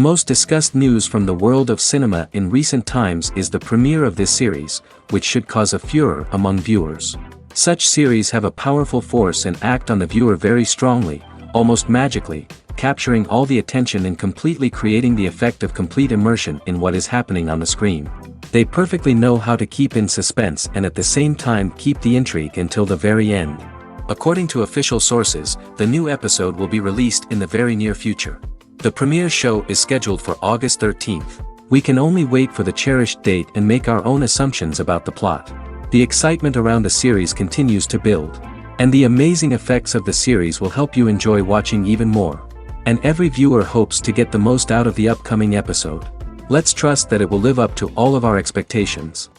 most discussed news from the world of cinema in recent times is the premiere of this series, which should cause a furor among viewers. Such series have a powerful force and act on the viewer very strongly, almost magically, capturing all the attention and completely creating the effect of complete immersion in what is happening on the screen. They perfectly know how to keep in suspense and at the same time keep the intrigue until the very end. According to official sources, the new episode will be released in the very near future. The premiere show is scheduled for August 13th. We can only wait for the cherished date and make our own assumptions about the plot. The excitement around the series continues to build. And the amazing effects of the series will help you enjoy watching even more. And every viewer hopes to get the most out of the upcoming episode. Let's trust that it will live up to all of our expectations.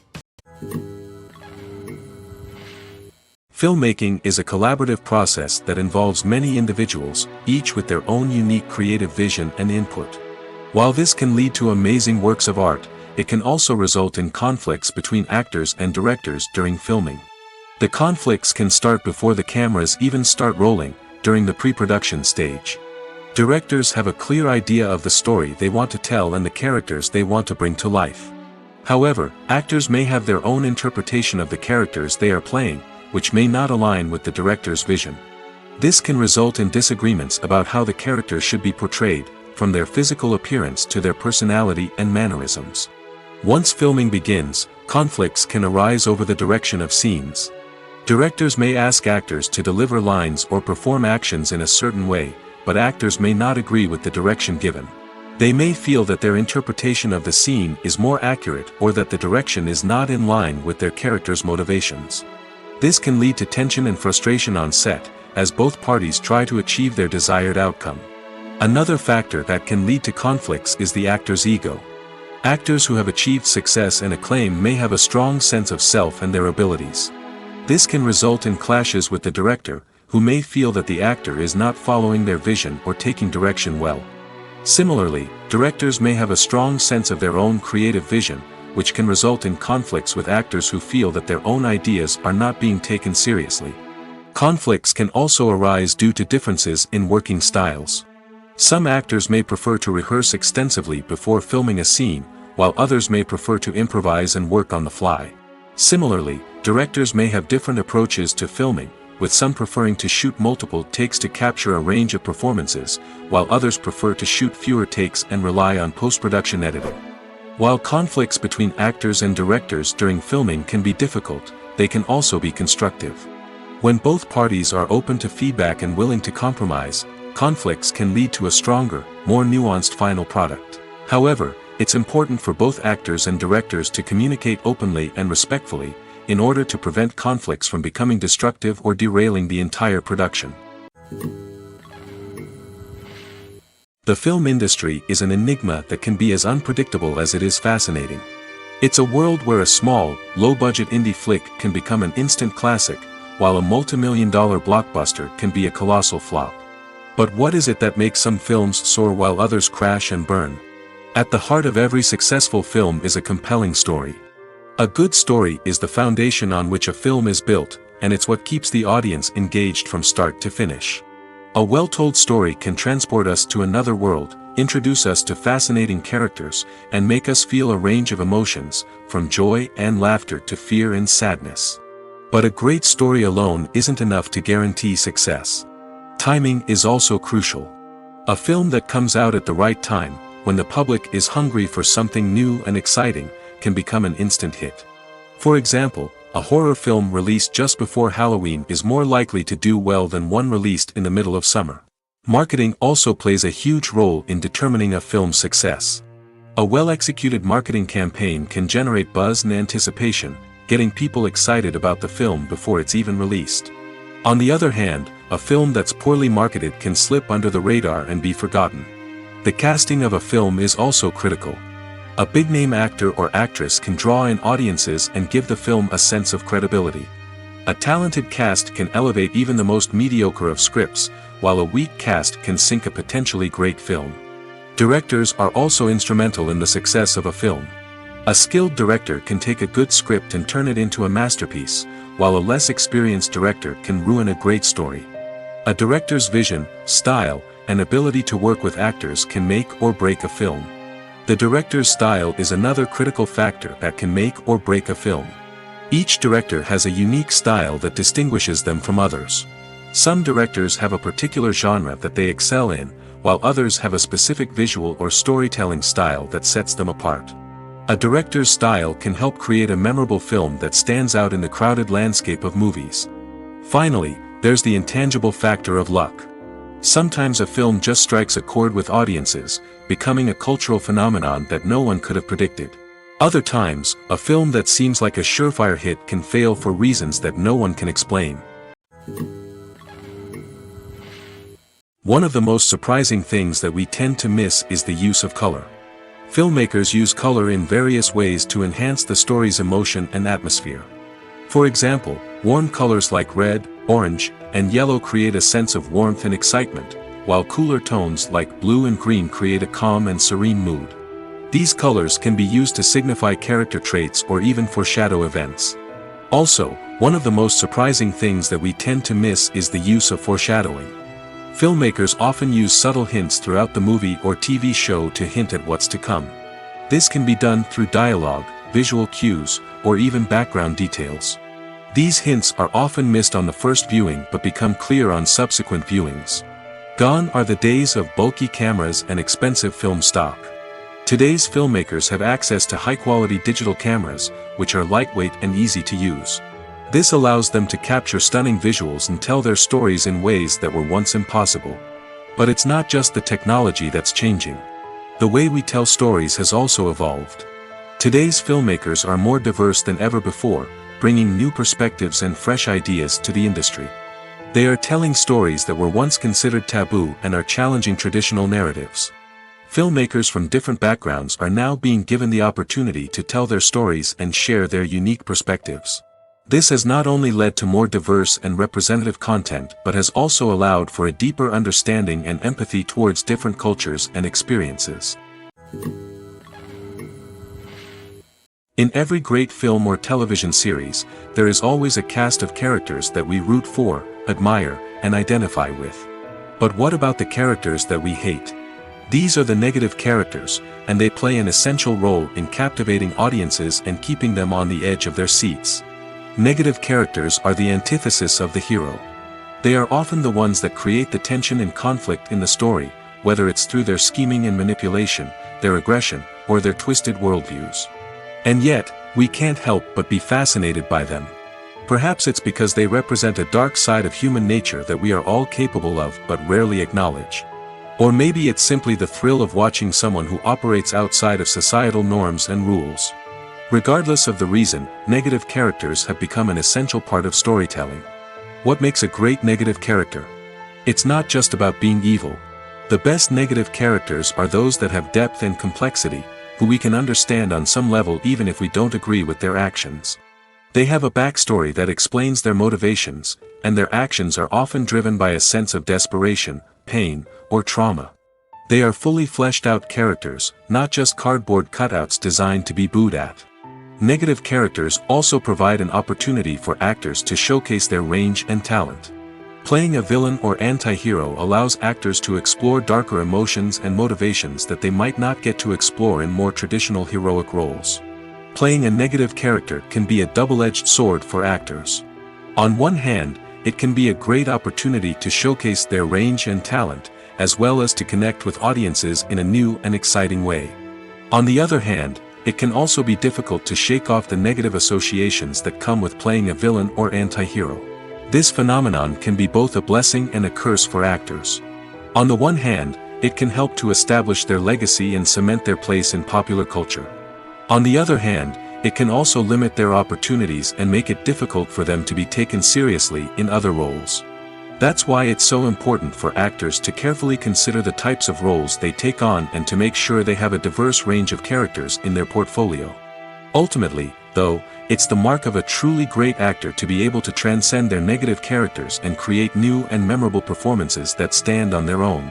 Filmmaking is a collaborative process that involves many individuals, each with their own unique creative vision and input. While this can lead to amazing works of art, it can also result in conflicts between actors and directors during filming. The conflicts can start before the cameras even start rolling, during the pre-production stage. Directors have a clear idea of the story they want to tell and the characters they want to bring to life. However, actors may have their own interpretation of the characters they are playing, which may not align with the director's vision. This can result in disagreements about how the characters should be portrayed, from their physical appearance to their personality and mannerisms. Once filming begins, conflicts can arise over the direction of scenes. Directors may ask actors to deliver lines or perform actions in a certain way, but actors may not agree with the direction given. They may feel that their interpretation of the scene is more accurate or that the direction is not in line with their character's motivations. This can lead to tension and frustration on set, as both parties try to achieve their desired outcome. Another factor that can lead to conflicts is the actor's ego. Actors who have achieved success and acclaim may have a strong sense of self and their abilities. This can result in clashes with the director, who may feel that the actor is not following their vision or taking direction well. Similarly, directors may have a strong sense of their own creative vision, which can result in conflicts with actors who feel that their own ideas are not being taken seriously. Conflicts can also arise due to differences in working styles. Some actors may prefer to rehearse extensively before filming a scene, while others may prefer to improvise and work on the fly. Similarly, directors may have different approaches to filming, with some preferring to shoot multiple takes to capture a range of performances, while others prefer to shoot fewer takes and rely on post-production editing. While conflicts between actors and directors during filming can be difficult, they can also be constructive. When both parties are open to feedback and willing to compromise, conflicts can lead to a stronger, more nuanced final product. However, it's important for both actors and directors to communicate openly and respectfully, in order to prevent conflicts from becoming destructive or derailing the entire production. The film industry is an enigma that can be as unpredictable as it is fascinating. It's a world where a small, low-budget indie flick can become an instant classic, while a multi-million-dollar blockbuster can be a colossal flop. But what is it that makes some films soar while others crash and burn? At the heart of every successful film is a compelling story. A good story is the foundation on which a film is built, and it's what keeps the audience engaged from start to finish. A well-told story can transport us to another world, introduce us to fascinating characters, and make us feel a range of emotions, from joy and laughter to fear and sadness. But a great story alone isn't enough to guarantee success. Timing is also crucial. A film that comes out at the right time, when the public is hungry for something new and exciting, can become an instant hit. For example, a horror film released just before Halloween is more likely to do well than one released in the middle of summer. Marketing also plays a huge role in determining a film's success. A well-executed marketing campaign can generate buzz and anticipation, getting people excited about the film before it's even released. On the other hand, a film that's poorly marketed can slip under the radar and be forgotten. The casting of a film is also critical. A big-name actor or actress can draw in audiences and give the film a sense of credibility. A talented cast can elevate even the most mediocre of scripts, while a weak cast can sink a potentially great film. Directors are also instrumental in the success of a film. A skilled director can take a good script and turn it into a masterpiece, while a less experienced director can ruin a great story. A director's vision, style, and ability to work with actors can make or break a film. The director's style is another critical factor that can make or break a film. Each director has a unique style that distinguishes them from others. Some directors have a particular genre that they excel in, while others have a specific visual or storytelling style that sets them apart. A director's style can help create a memorable film that stands out in the crowded landscape of movies. Finally, there's the intangible factor of luck. Sometimes a film just strikes a chord with audiences, becoming a cultural phenomenon that no one could have predicted. Other times, a film that seems like a surefire hit can fail for reasons that no one can explain. One of the most surprising things that we tend to miss is the use of color. Filmmakers use color in various ways to enhance the story's emotion and atmosphere. For example, warm colors like red, orange, and yellow create a sense of warmth and excitement, while cooler tones like blue and green create a calm and serene mood. These colors can be used to signify character traits or even foreshadow events. Also, one of the most surprising things that we tend to miss is the use of foreshadowing. Filmmakers often use subtle hints throughout the movie or TV show to hint at what's to come. This can be done through dialogue, visual cues, or even background details. These hints are often missed on the first viewing but become clear on subsequent viewings. Gone are the days of bulky cameras and expensive film stock. Today's filmmakers have access to high-quality digital cameras, which are lightweight and easy to use. This allows them to capture stunning visuals and tell their stories in ways that were once impossible. But it's not just the technology that's changing. The way we tell stories has also evolved. Today's filmmakers are more diverse than ever before, bringing new perspectives and fresh ideas to the industry. They are telling stories that were once considered taboo and are challenging traditional narratives. Filmmakers from different backgrounds are now being given the opportunity to tell their stories and share their unique perspectives. This has not only led to more diverse and representative content but has also allowed for a deeper understanding and empathy towards different cultures and experiences. In every great film or television series, there is always a cast of characters that we root for, admire, and identify with. But what about the characters that we hate? These are the negative characters, and they play an essential role in captivating audiences and keeping them on the edge of their seats. Negative characters are the antithesis of the hero. They are often the ones that create the tension and conflict in the story, whether it's through their scheming and manipulation, their aggression, or their twisted worldviews. And yet, we can't help but be fascinated by them. Perhaps it's because they represent a dark side of human nature that we are all capable of but rarely acknowledge. Or maybe it's simply the thrill of watching someone who operates outside of societal norms and rules. Regardless of the reason, negative characters have become an essential part of storytelling. What makes a great negative character? It's not just about being evil. The best negative characters are those that have depth and complexity, who we can understand on some level even if we don't agree with their actions. They have a backstory that explains their motivations, and their actions are often driven by a sense of desperation, pain, or trauma. They are fully fleshed out characters, not just cardboard cutouts designed to be booed at. Negative characters also provide an opportunity for actors to showcase their range and talent. Playing a villain or anti-hero allows actors to explore darker emotions and motivations that they might not get to explore in more traditional heroic roles. Playing a negative character can be a double-edged sword for actors. On one hand, it can be a great opportunity to showcase their range and talent, as well as to connect with audiences in a new and exciting way. On the other hand, it can also be difficult to shake off the negative associations that come with playing a villain or anti-hero. This phenomenon can be both a blessing and a curse for actors. On the one hand, it can help to establish their legacy and cement their place in popular culture. On the other hand, it can also limit their opportunities and make it difficult for them to be taken seriously in other roles. That's why it's so important for actors to carefully consider the types of roles they take on and to make sure they have a diverse range of characters in their portfolio. Ultimately, though, it's the mark of a truly great actor to be able to transcend their negative characters and create new and memorable performances that stand on their own.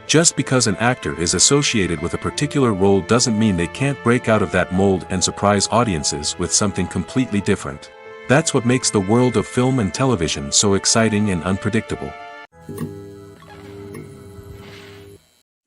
Just because an actor is associated with a particular role doesn't mean they can't break out of that mold and surprise audiences with something completely different. That's what makes the world of film and television so exciting and unpredictable.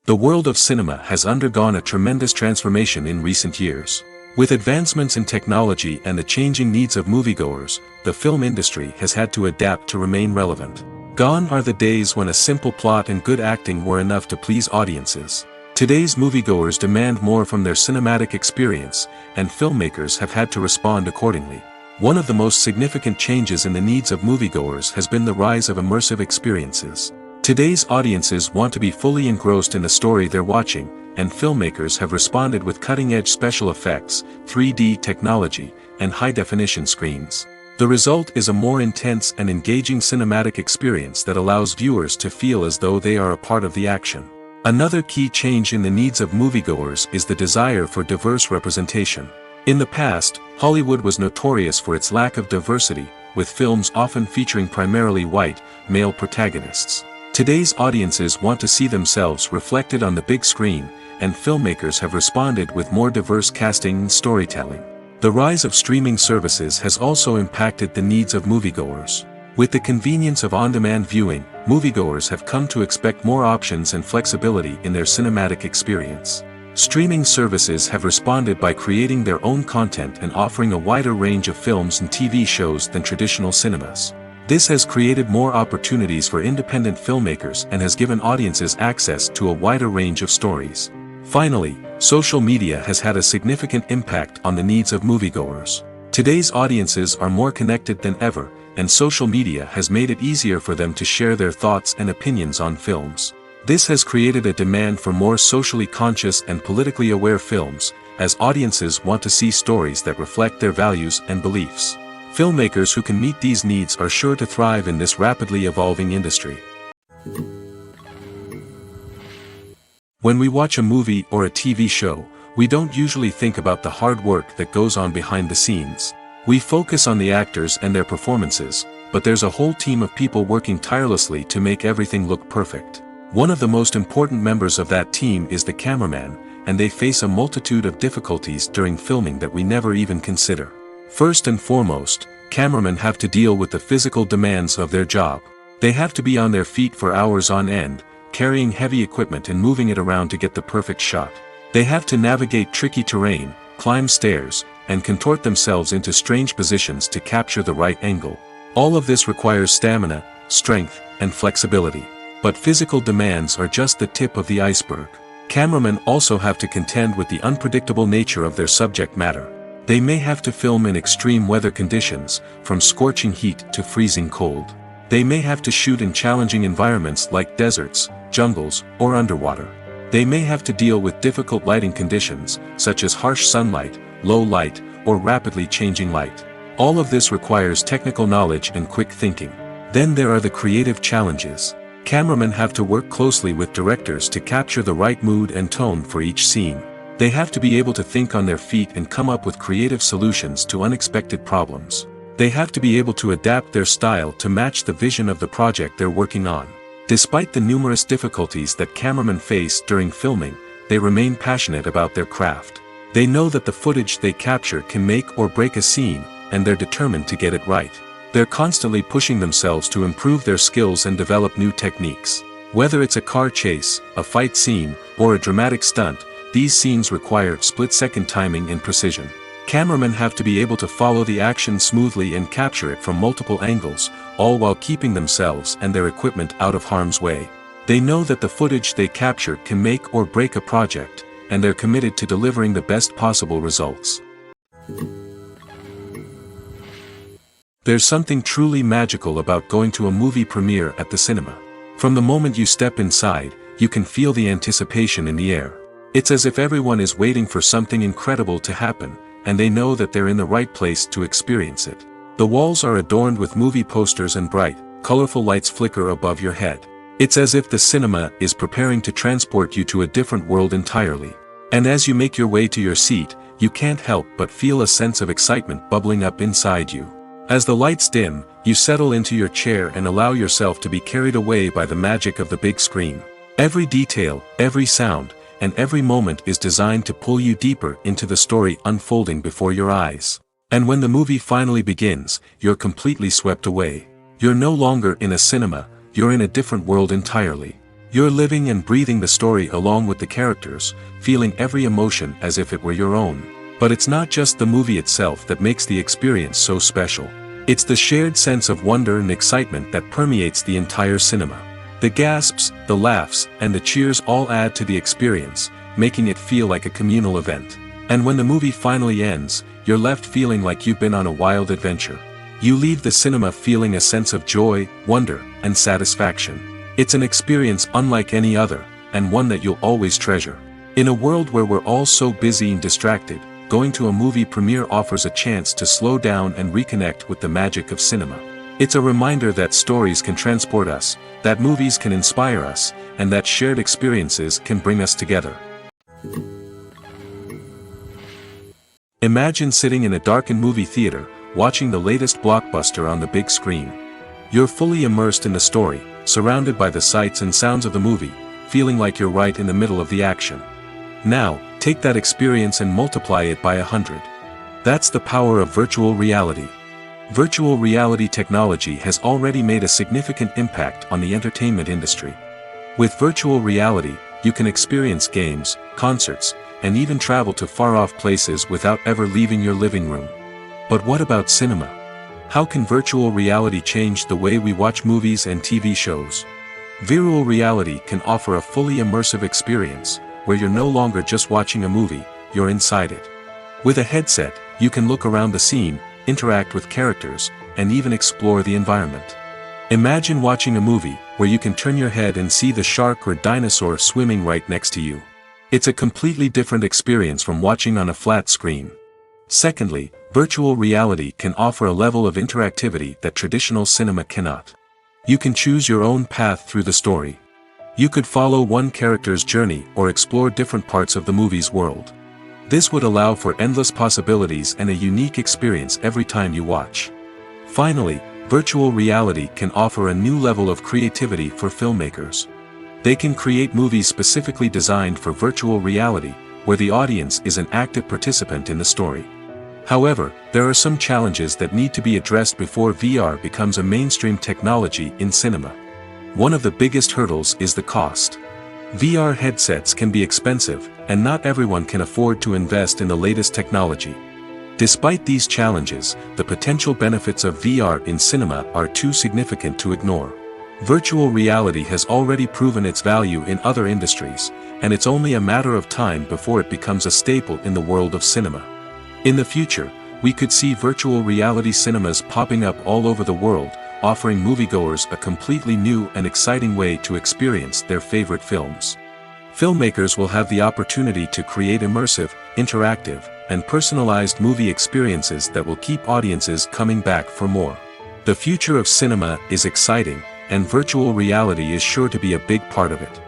The world of cinema has undergone a tremendous transformation in recent years. With advancements in technology and the changing needs of moviegoers, the film industry has had to adapt to remain relevant. Gone are the days when a simple plot and good acting were enough to please audiences. Today's moviegoers demand more from their cinematic experience, and filmmakers have had to respond accordingly. One of the most significant changes in the needs of moviegoers has been the rise of immersive experiences. Today's audiences want to be fully engrossed in the story they're watching, and filmmakers have responded with cutting-edge special effects, 3D technology, and high-definition screens. The result is a more intense and engaging cinematic experience that allows viewers to feel as though they are a part of the action. Another key change in the needs of moviegoers is the desire for diverse representation. In the past, Hollywood was notorious for its lack of diversity, with films often featuring primarily white, male protagonists. Today's audiences want to see themselves reflected on the big screen, and filmmakers have responded with more diverse casting and storytelling. The rise of streaming services has also impacted the needs of moviegoers. With the convenience of on-demand viewing, moviegoers have come to expect more options and flexibility in their cinematic experience. Streaming services have responded by creating their own content and offering a wider range of films and TV shows than traditional cinemas. This has created more opportunities for independent filmmakers and has given audiences access to a wider range of stories. Finally, social media has had a significant impact on the needs of moviegoers. Today's audiences are more connected than ever, and social media has made it easier for them to share their thoughts and opinions on films. This has created a demand for more socially conscious and politically aware films, as audiences want to see stories that reflect their values and beliefs. Filmmakers who can meet these needs are sure to thrive in this rapidly evolving industry. When we watch a movie or a TV show, we don't usually think about the hard work that goes on behind the scenes. We focus on the actors and their performances, but there's a whole team of people working tirelessly to make everything look perfect. One of the most important members of that team is the cameraman, and they face a multitude of difficulties during filming that we never even consider. First and foremost, cameramen have to deal with the physical demands of their job. They have to be on their feet for hours on end, carrying heavy equipment and moving it around to get the perfect shot. They have to navigate tricky terrain, climb stairs, and contort themselves into strange positions to capture the right angle. All of this requires stamina, strength, and flexibility. But physical demands are just the tip of the iceberg. Cameramen also have to contend with the unpredictable nature of their subject matter. They may have to film in extreme weather conditions, from scorching heat to freezing cold. They may have to shoot in challenging environments like deserts, jungles, or underwater. They may have to deal with difficult lighting conditions, such as harsh sunlight, low light, or rapidly changing light. All of this requires technical knowledge and quick thinking. Then there are the creative challenges. Cameramen have to work closely with directors to capture the right mood and tone for each scene. They have to be able to think on their feet and come up with creative solutions to unexpected problems. They have to be able to adapt their style to match the vision of the project they're working on. Despite the numerous difficulties that cameramen face during filming, they remain passionate about their craft. They know that the footage they capture can make or break a scene, and they're determined to get it right. They're constantly pushing themselves to improve their skills and develop new techniques. Whether it's a car chase, a fight scene, or a dramatic stunt, these scenes require split-second timing and precision. Cameramen have to be able to follow the action smoothly and capture it from multiple angles, all while keeping themselves and their equipment out of harm's way. They know that the footage they capture can make or break a project, and they're committed to delivering the best possible results. There's something truly magical about going to a movie premiere at the cinema. From the moment you step inside, you can feel the anticipation in the air. It's as if everyone is waiting for something incredible to happen, and they know that they're in the right place to experience it. The walls are adorned with movie posters and bright, colorful lights flicker above your head. It's as if the cinema is preparing to transport you to a different world entirely. And as you make your way to your seat, you can't help but feel a sense of excitement bubbling up inside you. As the lights dim, you settle into your chair and allow yourself to be carried away by the magic of the big screen. Every detail, every sound, and every moment is designed to pull you deeper into the story unfolding before your eyes. And when the movie finally begins, you're completely swept away. You're no longer in a cinema, you're in a different world entirely. You're living and breathing the story along with the characters, feeling every emotion as if it were your own. But it's not just the movie itself that makes the experience so special. It's the shared sense of wonder and excitement that permeates the entire cinema. The gasps, the laughs, and the cheers all add to the experience, making it feel like a communal event. And when the movie finally ends, you're left feeling like you've been on a wild adventure. You leave the cinema feeling a sense of joy, wonder, and satisfaction. It's an experience unlike any other, and one that you'll always treasure. In a world where we're all so busy and distracted, going to a movie premiere offers a chance to slow down and reconnect with the magic of cinema. It's a reminder that stories can transport us, that movies can inspire us, and that shared experiences can bring us together. Imagine sitting in a darkened movie theater, watching the latest blockbuster on the big screen. You're fully immersed in the story, surrounded by the sights and sounds of the movie, feeling like you're right in the middle of the action. Now, take that experience and multiply it by 100. That's the power of virtual reality. Virtual reality technology has already made a significant impact on the entertainment industry. With virtual reality, you can experience games, concerts, and even travel to far-off places without ever leaving your living room. But what about cinema? How can virtual reality change the way we watch movies and TV shows? Virtual reality can offer a fully immersive experience, where you're no longer just watching a movie, you're inside it. With a headset, you can look around the scene, interact with characters, and even explore the environment. Imagine watching a movie, where you can turn your head and see the shark or dinosaur swimming right next to you. It's a completely different experience from watching on a flat screen. Secondly, virtual reality can offer a level of interactivity that traditional cinema cannot. You can choose your own path through the story. You could follow one character's journey or explore different parts of the movie's world. This would allow for endless possibilities and a unique experience every time you watch. Finally, virtual reality can offer a new level of creativity for filmmakers. They can create movies specifically designed for virtual reality, where the audience is an active participant in the story. However, there are some challenges that need to be addressed before VR becomes a mainstream technology in cinema. One of the biggest hurdles is the cost. VR headsets can be expensive, and not everyone can afford to invest in the latest technology. Despite these challenges, the potential benefits of VR in cinema are too significant to ignore. Virtual reality has already proven its value in other industries, and it's only a matter of time before it becomes a staple in the world of cinema. In the future, we could see virtual reality cinemas popping up all over the world, offering moviegoers a completely new and exciting way to experience their favorite films. Filmmakers will have the opportunity to create immersive, interactive, and personalized movie experiences that will keep audiences coming back for more. The future of cinema is exciting, and virtual reality is sure to be a big part of it.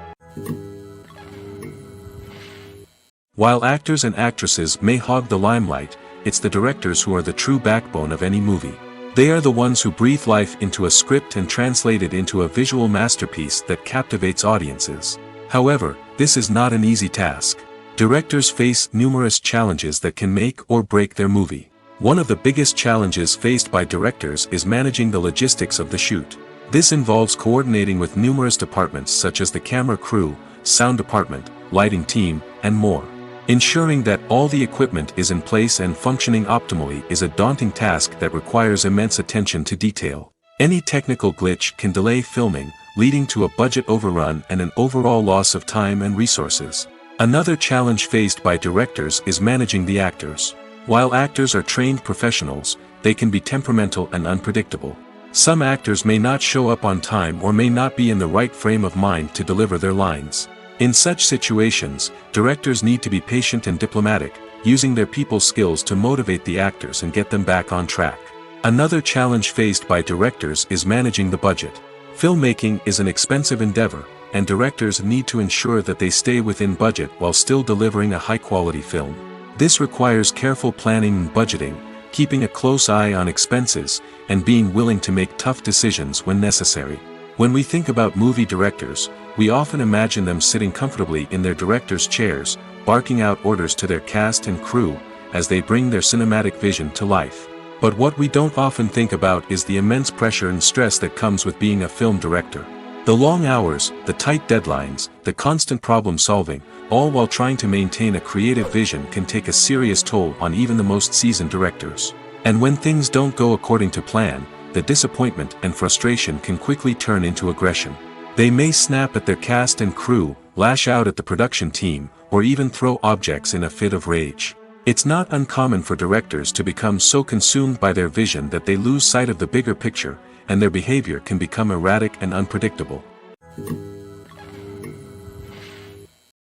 While actors and actresses may hog the limelight, it's the directors who are the true backbone of any movie. They are the ones who breathe life into a script and translate it into a visual masterpiece that captivates audiences. However, this is not an easy task. Directors face numerous challenges that can make or break their movie. One of the biggest challenges faced by directors is managing the logistics of the shoot. This involves coordinating with numerous departments such as the camera crew, sound department, lighting team, and more. Ensuring that all the equipment is in place and functioning optimally is a daunting task that requires immense attention to detail. Any technical glitch can delay filming, leading to a budget overrun and an overall loss of time and resources. Another challenge faced by directors is managing the actors. While actors are trained professionals, they can be temperamental and unpredictable. Some actors may not show up on time or may not be in the right frame of mind to deliver their lines. In such situations, directors need to be patient and diplomatic, using their people skills to motivate the actors and get them back on track. Another challenge faced by directors is managing the budget. Filmmaking is an expensive endeavor, and directors need to ensure that they stay within budget while still delivering a high-quality film. This requires careful planning and budgeting, keeping a close eye on expenses, and being willing to make tough decisions when necessary. When we think about movie directors, we often imagine them sitting comfortably in their director's chairs, barking out orders to their cast and crew, as they bring their cinematic vision to life. But what we don't often think about is the immense pressure and stress that comes with being a film director. The long hours, the tight deadlines, the constant problem solving, all while trying to maintain a creative vision can take a serious toll on even the most seasoned directors. And when things don't go according to plan, the disappointment and frustration can quickly turn into aggression. They may snap at their cast and crew, lash out at the production team, or even throw objects in a fit of rage. It's not uncommon for directors to become so consumed by their vision that they lose sight of the bigger picture, and their behavior can become erratic and unpredictable.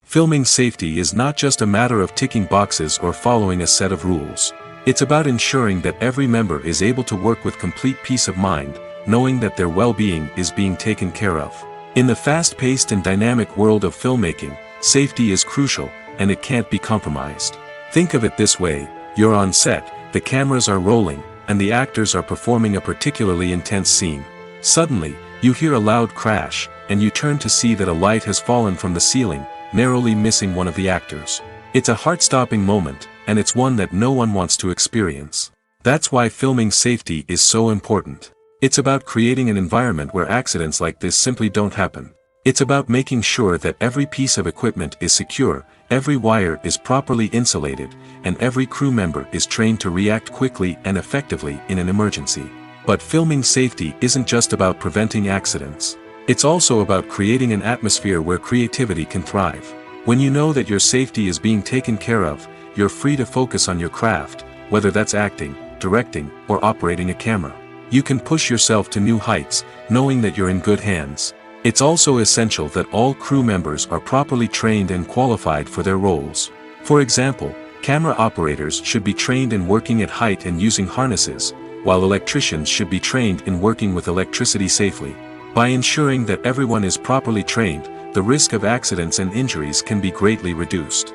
Filming safety is not just a matter of ticking boxes or following a set of rules. It's about ensuring that every member is able to work with complete peace of mind, knowing that their well-being is being taken care of. In the fast-paced and dynamic world of filmmaking, safety is crucial, and it can't be compromised. Think of it this way: you're on set, the cameras are rolling, and the actors are performing a particularly intense scene. Suddenly, you hear a loud crash, and you turn to see that a light has fallen from the ceiling, narrowly missing one of the actors. It's a heart-stopping moment, and it's one that no one wants to experience. That's why filming safety is so important. It's about creating an environment where accidents like this simply don't happen. It's about making sure that every piece of equipment is secure, every wire is properly insulated, and every crew member is trained to react quickly and effectively in an emergency. But filming safety isn't just about preventing accidents. It's also about creating an atmosphere where creativity can thrive. When you know that your safety is being taken care of, you're free to focus on your craft, whether that's acting, directing, or operating a camera. You can push yourself to new heights, knowing that you're in good hands. It's also essential that all crew members are properly trained and qualified for their roles. For example, camera operators should be trained in working at height and using harnesses, while electricians should be trained in working with electricity safely. By ensuring that everyone is properly trained, the risk of accidents and injuries can be greatly reduced.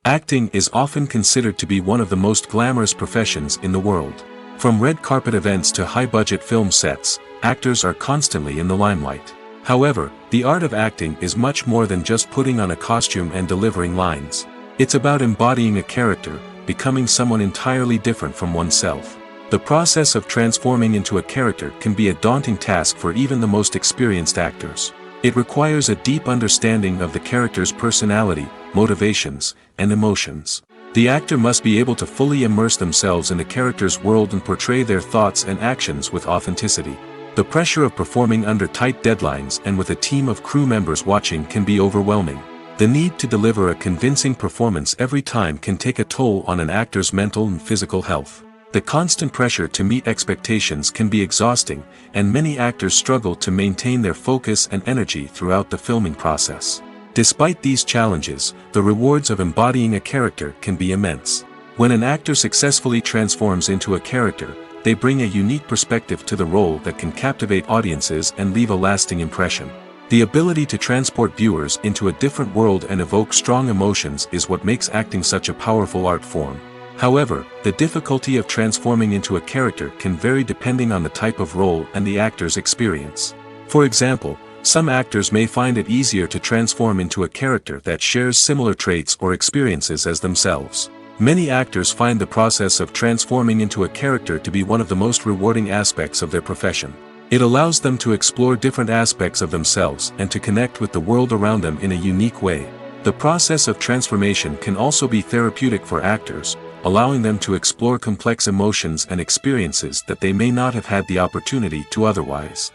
Acting is often considered to be one of the most glamorous professions in the world. From red carpet events to high-budget film sets, actors are constantly in the limelight. However, the art of acting is much more than just putting on a costume and delivering lines. It's about embodying a character, becoming someone entirely different from oneself. The process of transforming into a character can be a daunting task for even the most experienced actors. It requires a deep understanding of the character's personality, motivations, and emotions. The actor must be able to fully immerse themselves in the character's world and portray their thoughts and actions with authenticity. The pressure of performing under tight deadlines and with a team of crew members watching can be overwhelming. The need to deliver a convincing performance every time can take a toll on an actor's mental and physical health. The constant pressure to meet expectations can be exhausting, and many actors struggle to maintain their focus and energy throughout the filming process. Despite these challenges, the rewards of embodying a character can be immense. When an actor successfully transforms into a character, they bring a unique perspective to the role that can captivate audiences and leave a lasting impression. The ability to transport viewers into a different world and evoke strong emotions is what makes acting such a powerful art form. However, the difficulty of transforming into a character can vary depending on the type of role and the actor's experience. For example, some actors may find it easier to transform into a character that shares similar traits or experiences as themselves. Many actors find the process of transforming into a character to be one of the most rewarding aspects of their profession. It allows them to explore different aspects of themselves and to connect with the world around them in a unique way. The process of transformation can also be therapeutic for actors, allowing them to explore complex emotions and experiences that they may not have had the opportunity to otherwise.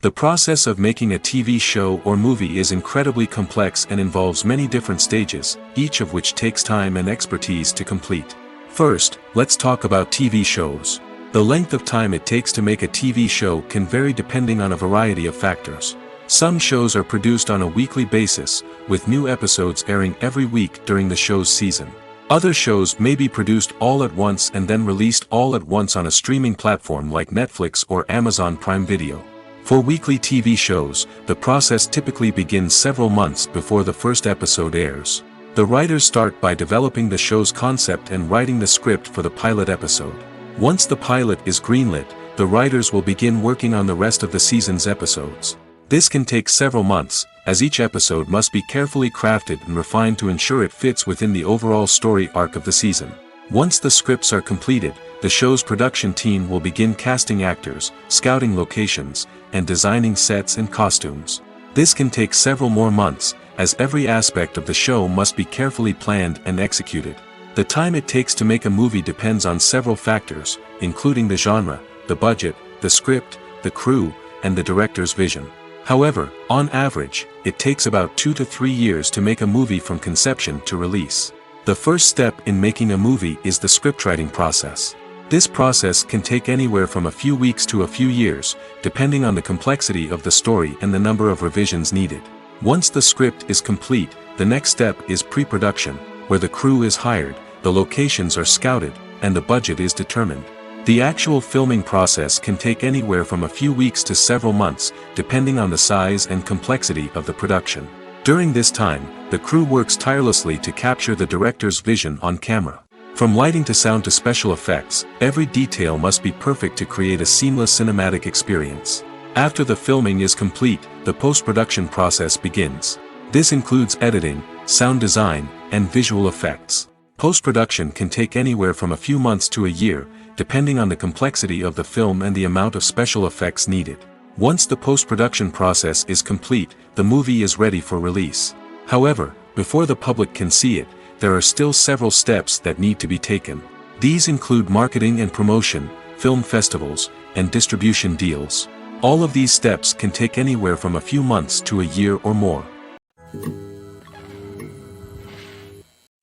The process of making a TV show or movie is incredibly complex and involves many different stages, each of which takes time and expertise to complete. First, let's talk about TV shows. The length of time it takes to make a TV show can vary depending on a variety of factors. Some shows are produced on a weekly basis, with new episodes airing every week during the show's season. Other shows may be produced all at once and then released all at once on a streaming platform like Netflix or Amazon Prime Video. For weekly TV shows, the process typically begins several months before the first episode airs. The writers start by developing the show's concept and writing the script for the pilot episode. Once the pilot is greenlit, the writers will begin working on the rest of the season's episodes. This can take several months, as each episode must be carefully crafted and refined to ensure it fits within the overall story arc of the season. Once the scripts are completed, the show's production team will begin casting actors, scouting locations, and designing sets and costumes. This can take several more months, as every aspect of the show must be carefully planned and executed. The time it takes to make a movie depends on several factors, including the genre, the budget, the script, the crew, and the director's vision. However, on average, it takes about 2 to 3 years to make a movie from conception to release. The first step in making a movie is the scriptwriting process. This process can take anywhere from a few weeks to a few years, depending on the complexity of the story and the number of revisions needed. Once the script is complete, the next step is pre-production, where the crew is hired, the locations are scouted, and the budget is determined. The actual filming process can take anywhere from a few weeks to several months, depending on the size and complexity of the production. During this time, the crew works tirelessly to capture the director's vision on camera. From lighting to sound to special effects, every detail must be perfect to create a seamless cinematic experience. After the filming is complete, the post-production process begins. This includes editing, sound design, and visual effects. Post-production can take anywhere from a few months to a year, depending on the complexity of the film and the amount of special effects needed. Once the post-production process is complete, the movie is ready for release. However, before the public can see it, there are still several steps that need to be taken. These include marketing and promotion, film festivals, and distribution deals. All of these steps can take anywhere from a few months to a year or more.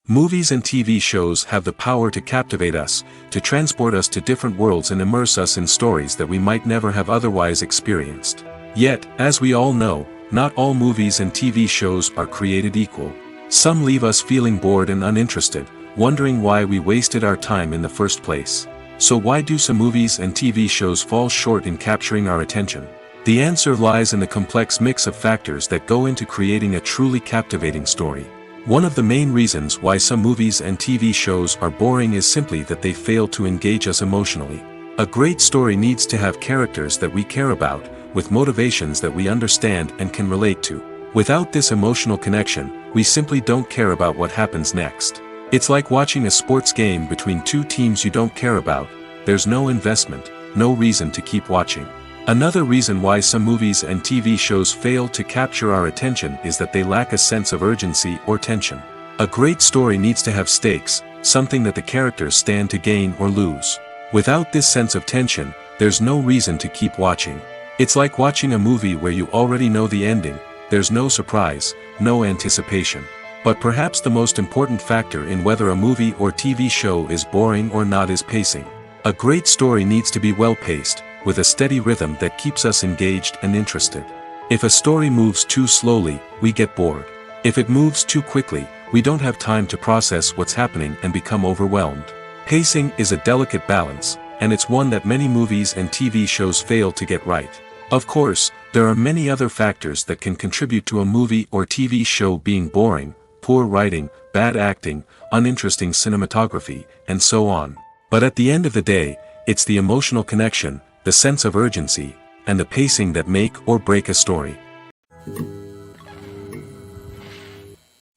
Movies and TV shows have the power to captivate us, to transport us to different worlds and immerse us in stories that we might never have otherwise experienced. Yet, as we all know, not all movies and TV shows are created equal. Some leave us feeling bored and uninterested, wondering why we wasted our time in the first place. So why do some movies and TV shows fall short in capturing our attention? The answer lies in the complex mix of factors that go into creating a truly captivating story. One of the main reasons why some movies and TV shows are boring is simply that they fail to engage us emotionally. A great story needs to have characters that we care about, with motivations that we understand and can relate to. Without this emotional connection, we simply don't care about what happens next. It's like watching a sports game between two teams you don't care about. There's no investment, no reason to keep watching. Another reason why some movies and TV shows fail to capture our attention is that they lack a sense of urgency or tension. A great story needs to have stakes, something that the characters stand to gain or lose. Without this sense of tension, there's no reason to keep watching. It's like watching a movie where you already know the ending, there's no surprise, no anticipation. But perhaps the most important factor in whether a movie or TV show is boring or not is pacing. A great story needs to be well-paced, with a steady rhythm that keeps us engaged and interested. If a story moves too slowly, we get bored. If it moves too quickly, we don't have time to process what's happening and become overwhelmed. Pacing is a delicate balance, and it's one that many movies and TV shows fail to get right. Of course, there are many other factors that can contribute to a movie or TV show being boring: poor writing, bad acting, uninteresting cinematography, and so on. But at the end of the day, it's the emotional connection, the sense of urgency, and the pacing that make or break a story.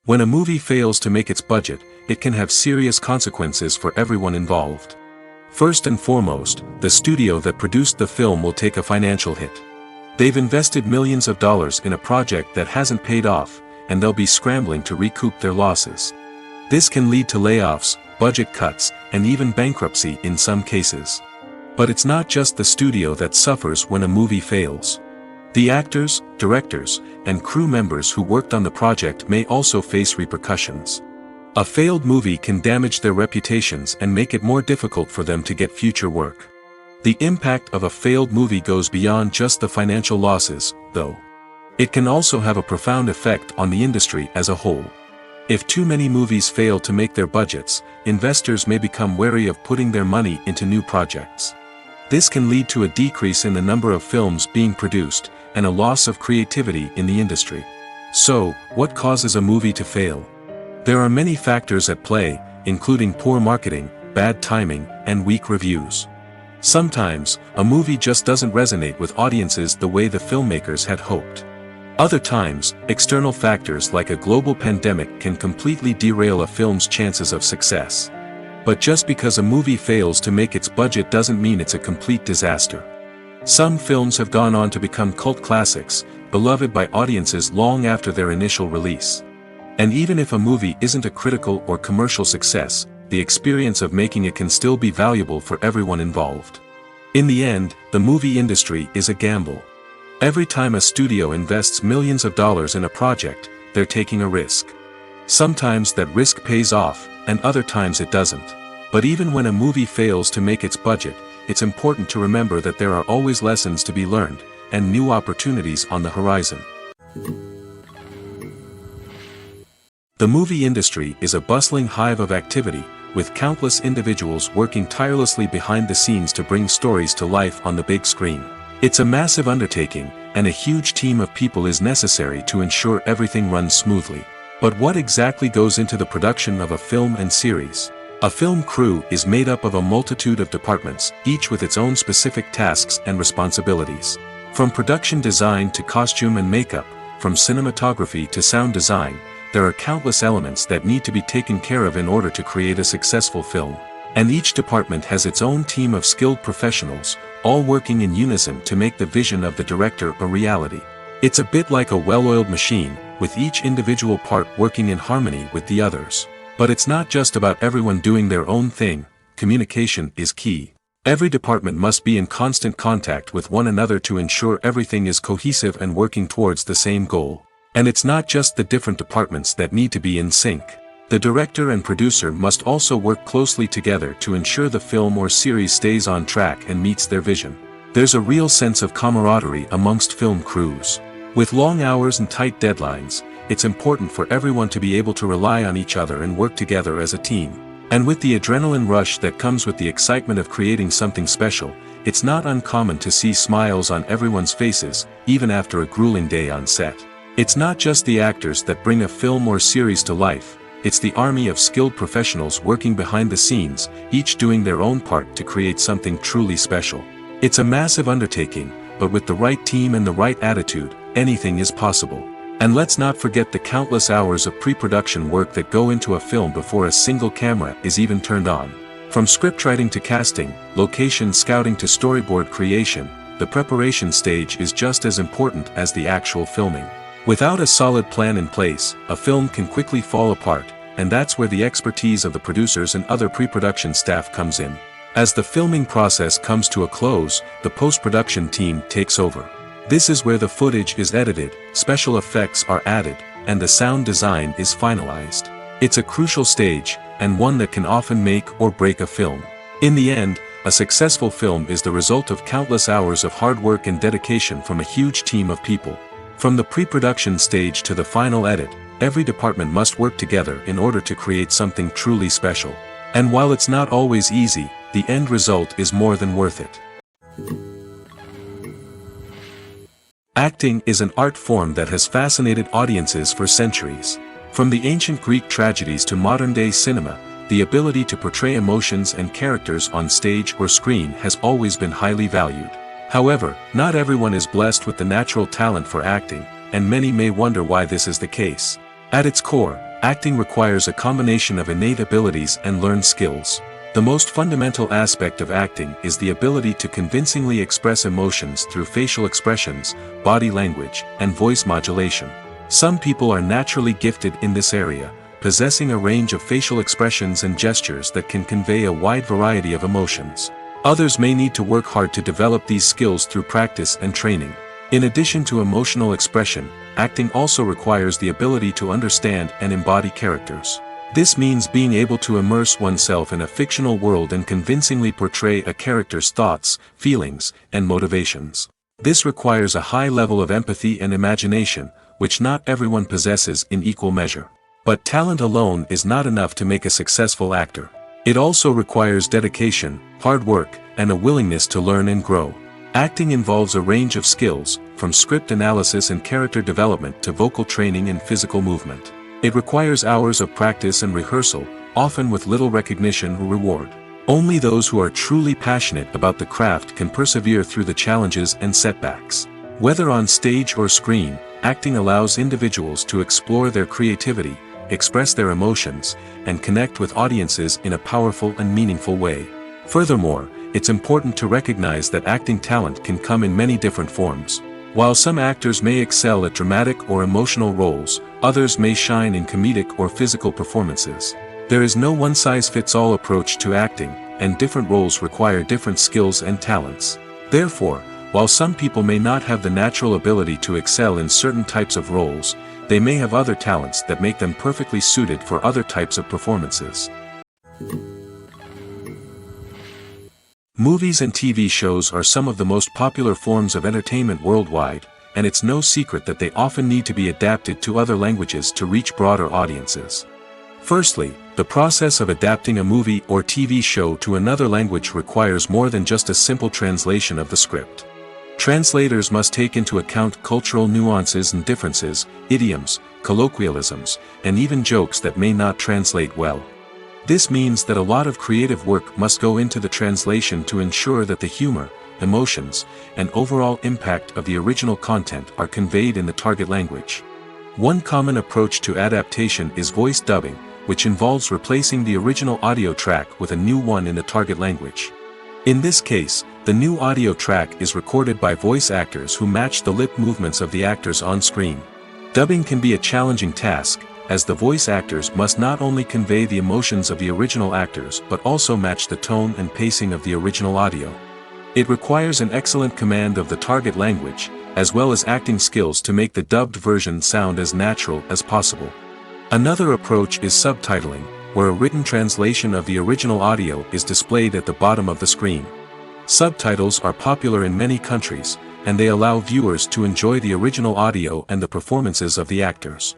When a movie fails to make its budget, it can have serious consequences for everyone involved. First and foremost, the studio that produced the film will take a financial hit. They've invested millions of dollars in a project that hasn't paid off, and they'll be scrambling to recoup their losses. This can lead to layoffs, budget cuts, and even bankruptcy in some cases. But it's not just the studio that suffers when a movie fails. The actors, directors, and crew members who worked on the project may also face repercussions. A failed movie can damage their reputations and make it more difficult for them to get future work. The impact of a failed movie goes beyond just the financial losses, though. It can also have a profound effect on the industry as a whole. If too many movies fail to make their budgets, investors may become wary of putting their money into new projects. This can lead to a decrease in the number of films being produced, and a loss of creativity in the industry. So, what causes a movie to fail? There are many factors at play, including poor marketing, bad timing, and weak reviews. Sometimes, a movie just doesn't resonate with audiences the way the filmmakers had hoped. Other times, external factors like a global pandemic can completely derail a film's chances of success. But just because a movie fails to make its budget doesn't mean it's a complete disaster. Some films have gone on to become cult classics, beloved by audiences long after their initial release. And even if a movie isn't a critical or commercial success, the experience of making it can still be valuable for everyone involved. In the end, the movie industry is a gamble. Every time a studio invests millions of dollars in a project, they're taking a risk. Sometimes that risk pays off, and other times it doesn't. But even when a movie fails to make its budget, it's important to remember that there are always lessons to be learned, and new opportunities on the horizon. The movie industry is a bustling hive of activity, with countless individuals working tirelessly behind the scenes to bring stories to life on the big screen. It's a massive undertaking, and a huge team of people is necessary to ensure everything runs smoothly. But what exactly goes into the production of a film and series? A film crew is made up of a multitude of departments, each with its own specific tasks and responsibilities. From production design to costume and makeup, from cinematography to sound design, there are countless elements that need to be taken care of in order to create a successful film. And each department has its own team of skilled professionals, all working in unison to make the vision of the director a reality. It's a bit like a well-oiled machine, with each individual part working in harmony with the others. But it's not just about everyone doing their own thing. Communication is key. Every department must be in constant contact with one another to ensure everything is cohesive and working towards the same goal. And it's not just the different departments that need to be in sync. The director and producer must also work closely together to ensure the film or series stays on track and meets their vision. There's a real sense of camaraderie amongst film crews. With long hours and tight deadlines, it's important for everyone to be able to rely on each other and work together as a team. And with the adrenaline rush that comes with the excitement of creating something special, it's not uncommon to see smiles on everyone's faces, even after a grueling day on set. It's not just the actors that bring a film or series to life, it's the army of skilled professionals working behind the scenes, each doing their own part to create something truly special. It's a massive undertaking, but with the right team and the right attitude, anything is possible. And let's not forget the countless hours of pre-production work that go into a film before a single camera is even turned on. From scriptwriting to casting, location scouting to storyboard creation, the preparation stage is just as important as the actual filming. Without a solid plan in place, a film can quickly fall apart, and that's where the expertise of the producers and other pre-production staff comes in. As the filming process comes to a close, the post-production team takes over. This is where the footage is edited, special effects are added, and the sound design is finalized. It's a crucial stage, and one that can often make or break a film. In the end, a successful film is the result of countless hours of hard work and dedication from a huge team of people. From the pre-production stage to the final edit, every department must work together in order to create something truly special. And while it's not always easy, the end result is more than worth it. Acting is an art form that has fascinated audiences for centuries. From the ancient Greek tragedies to modern-day cinema, the ability to portray emotions and characters on stage or screen has always been highly valued. However, not everyone is blessed with the natural talent for acting, and many may wonder why this is the case. At its core, acting requires a combination of innate abilities and learned skills. The most fundamental aspect of acting is the ability to convincingly express emotions through facial expressions, body language, and voice modulation. Some people are naturally gifted in this area, possessing a range of facial expressions and gestures that can convey a wide variety of emotions. Others may need to work hard to develop these skills through practice and training. In addition to emotional expression, acting also requires the ability to understand and embody characters. This means being able to immerse oneself in a fictional world and convincingly portray a character's thoughts, feelings, and motivations. This requires a high level of empathy and imagination, which not everyone possesses in equal measure. But talent alone is not enough to make a successful actor. It also requires dedication, hard work, and a willingness to learn and grow. Acting involves a range of skills, from script analysis and character development to vocal training and physical movement. It requires hours of practice and rehearsal, often with little recognition or reward. Only those who are truly passionate about the craft can persevere through the challenges and setbacks. Whether on stage or screen, acting allows individuals to explore their creativity, express their emotions, and connect with audiences in a powerful and meaningful way. Furthermore, it's important to recognize that acting talent can come in many different forms. While some actors may excel at dramatic or emotional roles, others may shine in comedic or physical performances. There is no one-size-fits-all approach to acting, and different roles require different skills and talents. Therefore, while some people may not have the natural ability to excel in certain types of roles, they may have other talents that make them perfectly suited for other types of performances. Movies and TV shows are some of the most popular forms of entertainment worldwide, and it's no secret that they often need to be adapted to other languages to reach broader audiences. Firstly, the process of adapting a movie or TV show to another language requires more than just a simple translation of the script. Translators must take into account cultural nuances and differences, idioms, colloquialisms, and even jokes that may not translate well. This means that a lot of creative work must go into the translation to ensure that the humor, emotions, and overall impact of the original content are conveyed in the target language. One common approach to adaptation is voice dubbing, which involves replacing the original audio track with a new one in the target language. In this case, the new audio track is recorded by voice actors who match the lip movements of the actors on screen. Dubbing can be a challenging task, as the voice actors must not only convey the emotions of the original actors but also match the tone and pacing of the original audio. It requires an excellent command of the target language, as well as acting skills to make the dubbed version sound as natural as possible. Another approach is subtitling, where a written translation of the original audio is displayed at the bottom of the screen. Subtitles are popular in many countries, and they allow viewers to enjoy the original audio and the performances of the actors.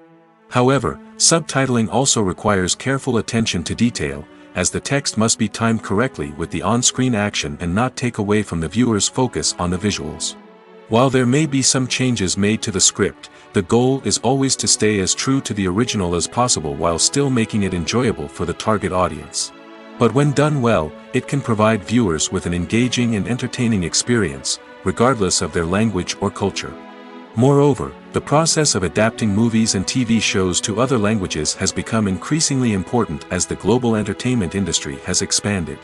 However, subtitling also requires careful attention to detail, as the text must be timed correctly with the on-screen action and not take away from the viewer's focus on the visuals. While there may be some changes made to the script, the goal is always to stay as true to the original as possible while still making it enjoyable for the target audience. But when done well, it can provide viewers with an engaging and entertaining experience, regardless of their language or culture. Moreover, the process of adapting movies and TV shows to other languages has become increasingly important as the global entertainment industry has expanded.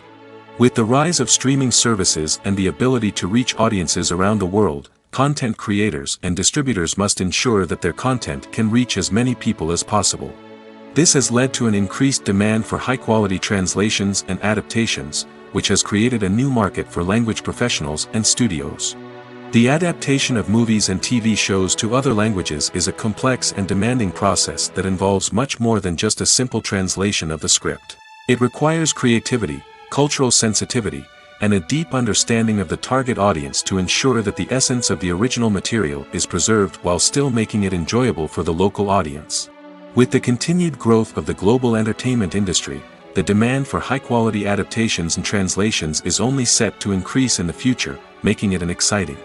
With the rise of streaming services and the ability to reach audiences around the world, content creators and distributors must ensure that their content can reach as many people as possible. This has led to an increased demand for high-quality translations and adaptations, which has created a new market for language professionals and studios. The adaptation of movies and TV shows to other languages is a complex and demanding process that involves much more than just a simple translation of the script. It requires creativity, cultural sensitivity, and a deep understanding of the target audience to ensure that the essence of the original material is preserved while still making it enjoyable for the local audience. With the continued growth of the global entertainment industry, the demand for high-quality adaptations and translations is only set to increase in the future, making it an exciting.